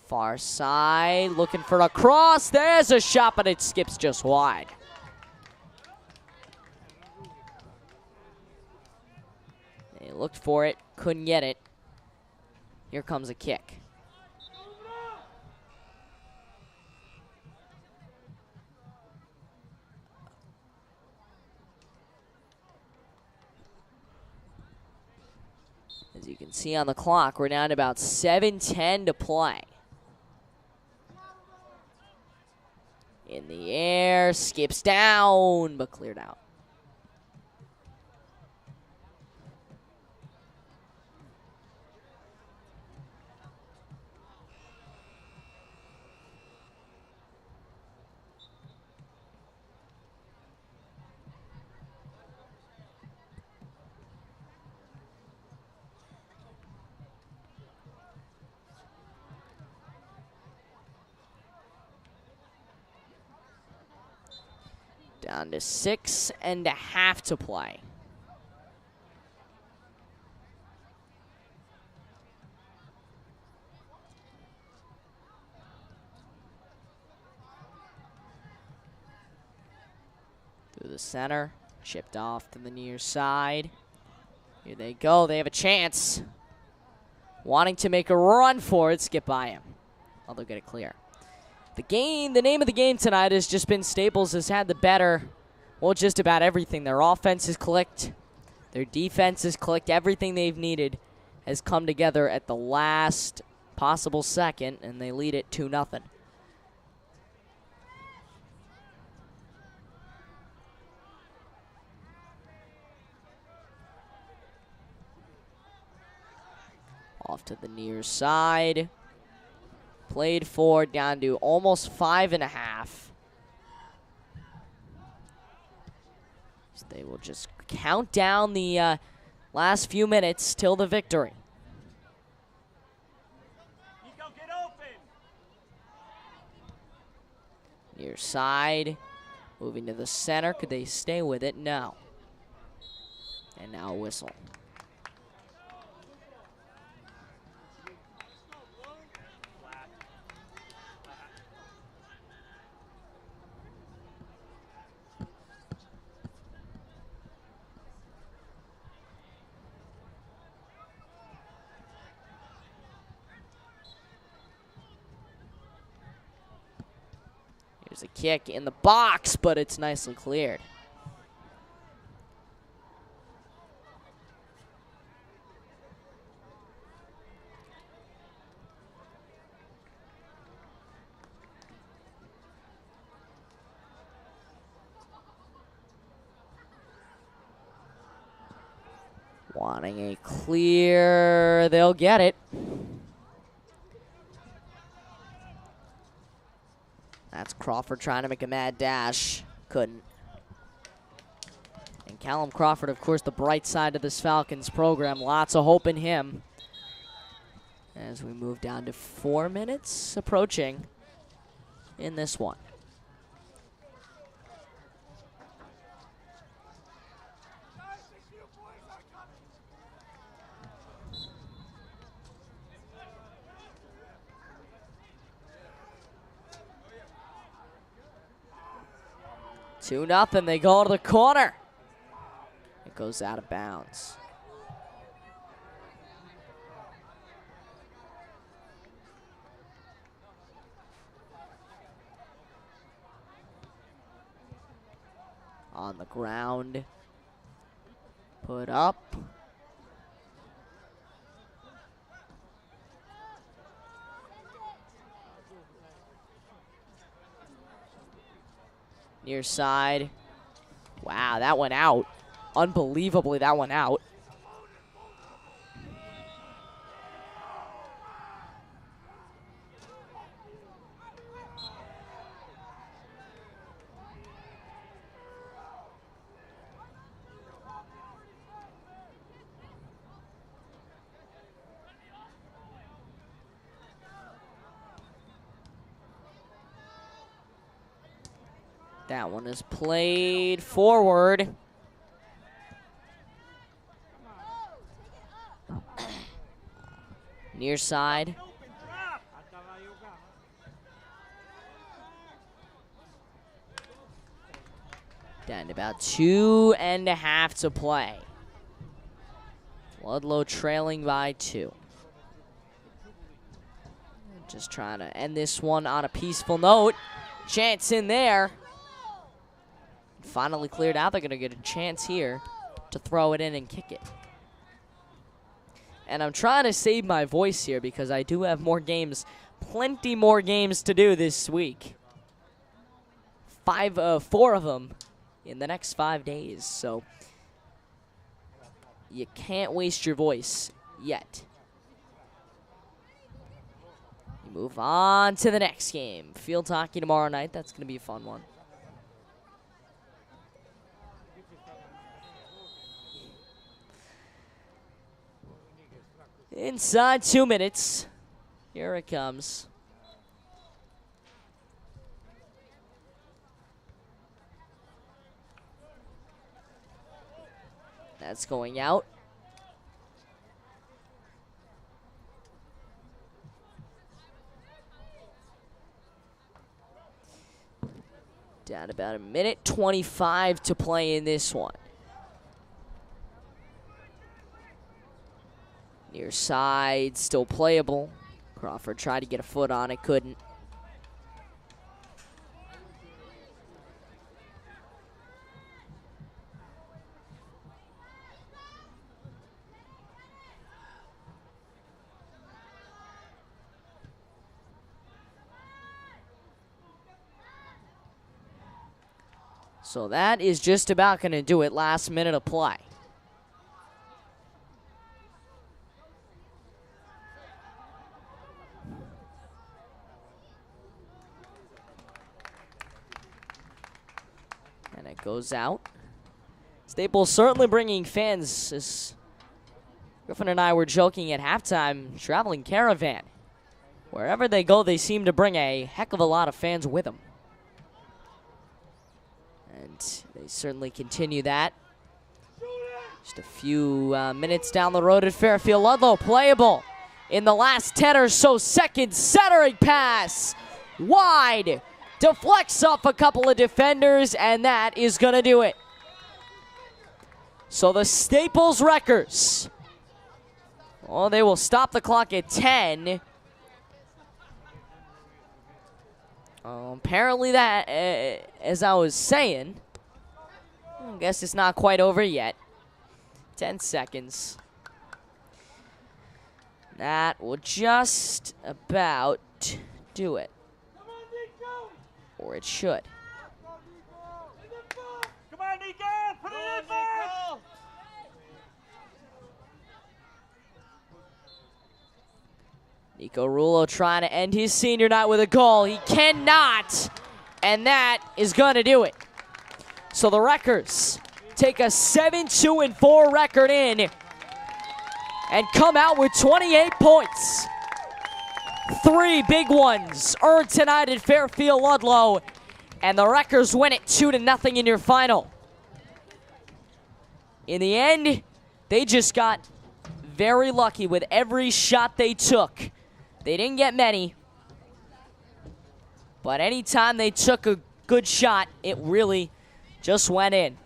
Far side, looking for a cross. There's a shot, but it skips just wide. They looked for it, couldn't get it. Here comes a kick. As you can see on the clock, we're down to about 7:10 to play. In the air, skips down, but cleared out. Down to 6.5 to play. Through the center, chipped off to the near side. Here they go, they have a chance. Wanting to make a run for it, skip by him. Oh, they'll get it clear. The name of the game tonight has just been Staples has had the better, well, just about everything. Their offense has clicked. Their defense has clicked. Everything they've needed has come together at the last possible second, and they lead it 2-0. Off to the near side. Played for down to almost 5.5. So they will just count down the last few minutes till the victory. Near side. Moving to the center. Could they stay with it? No. And now a whistle. There's a kick in the box, but it's nicely cleared. Wanting a clear, they'll get it. That's Crawford trying to make a mad dash. Couldn't. And Callum Crawford, of course, the bright side of this Falcons program. Lots of hope in him. As we move down to 4 minutes approaching in this one. 2-0. They go to the corner. It goes out of bounds. On the ground. Put up. Near side. Wow, that went out. Unbelievably, that went out. That one is played forward. Near side. Down to about 2.5 to play. Ludlowe trailing by 2. Just trying to end this one on a peaceful note. Chance in there. Finally cleared out. They're going to get a chance here to throw it in and kick it. And I'm trying to save my voice here because I do have more games, plenty more games to do this week. 4 of them in the next 5 days. So you can't waste your voice yet. You move on to the next game. Field hockey tomorrow night. That's going to be a fun one. Inside 2 minutes. Here it comes. That's going out. Down about 1:25 to play in this one. Near side, still playable. Crawford tried to get a foot on it, couldn't. So that is just about going to do it. Last minute of play. And it goes out. Staples certainly bringing fans. As Griffin and I were joking at halftime, traveling caravan. Wherever they go, they seem to bring a heck of a lot of fans with them. And they certainly continue that. Just a few minutes down the road at Fairfield. Ludlowe playable in the last 10 or so seconds. Centering pass. Wide. Deflects off a couple of defenders, and that is going to do it. So the Staples Wreckers, well, they will stop the clock at 10. Apparently that, as I was saying, I guess it's not quite over yet. 10 seconds. That will just about do it. Or it should. Come on, Nico! Put it in there! Nico Rullo trying to end his senior night with a goal. He cannot, and that is going to do it. So the Wreckers take a 7-2-4 record in and come out with 28 points. 3 big ones earned tonight at Fairfield Ludlowe, and the Wreckers win it 2-0 in your final. In the end, they just got very lucky with every shot they took. They didn't get many, but anytime they took a good shot, it really just went in.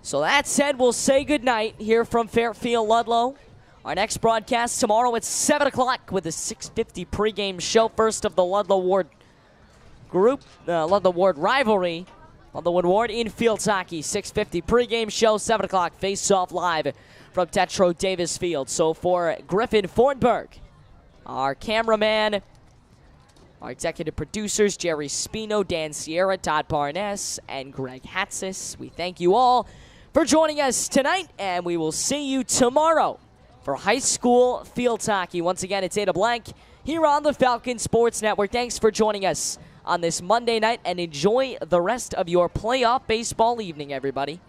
So that said, we'll say goodnight here from Fairfield Ludlow. Our next broadcast tomorrow at 7 o'clock with a 6:50 pregame show. First of the Ludlow Ward group, Ludlow Ward rivalry. Ludlow Ward infield hockey, 6:50 pregame show, 7 o'clock face-off live from Tetro Davis Field. So for Griffin Fornberg, our cameraman, our executive producers, Jerry Spino, Dan Sierra, Todd Parness, and Greg Hatsis, we thank you all for joining us tonight, and we will see you tomorrow for high school field hockey. Once again, it's Ada Blank here on the Falcon Sports Network. Thanks for joining us on this Monday night, and enjoy the rest of your playoff baseball evening, everybody.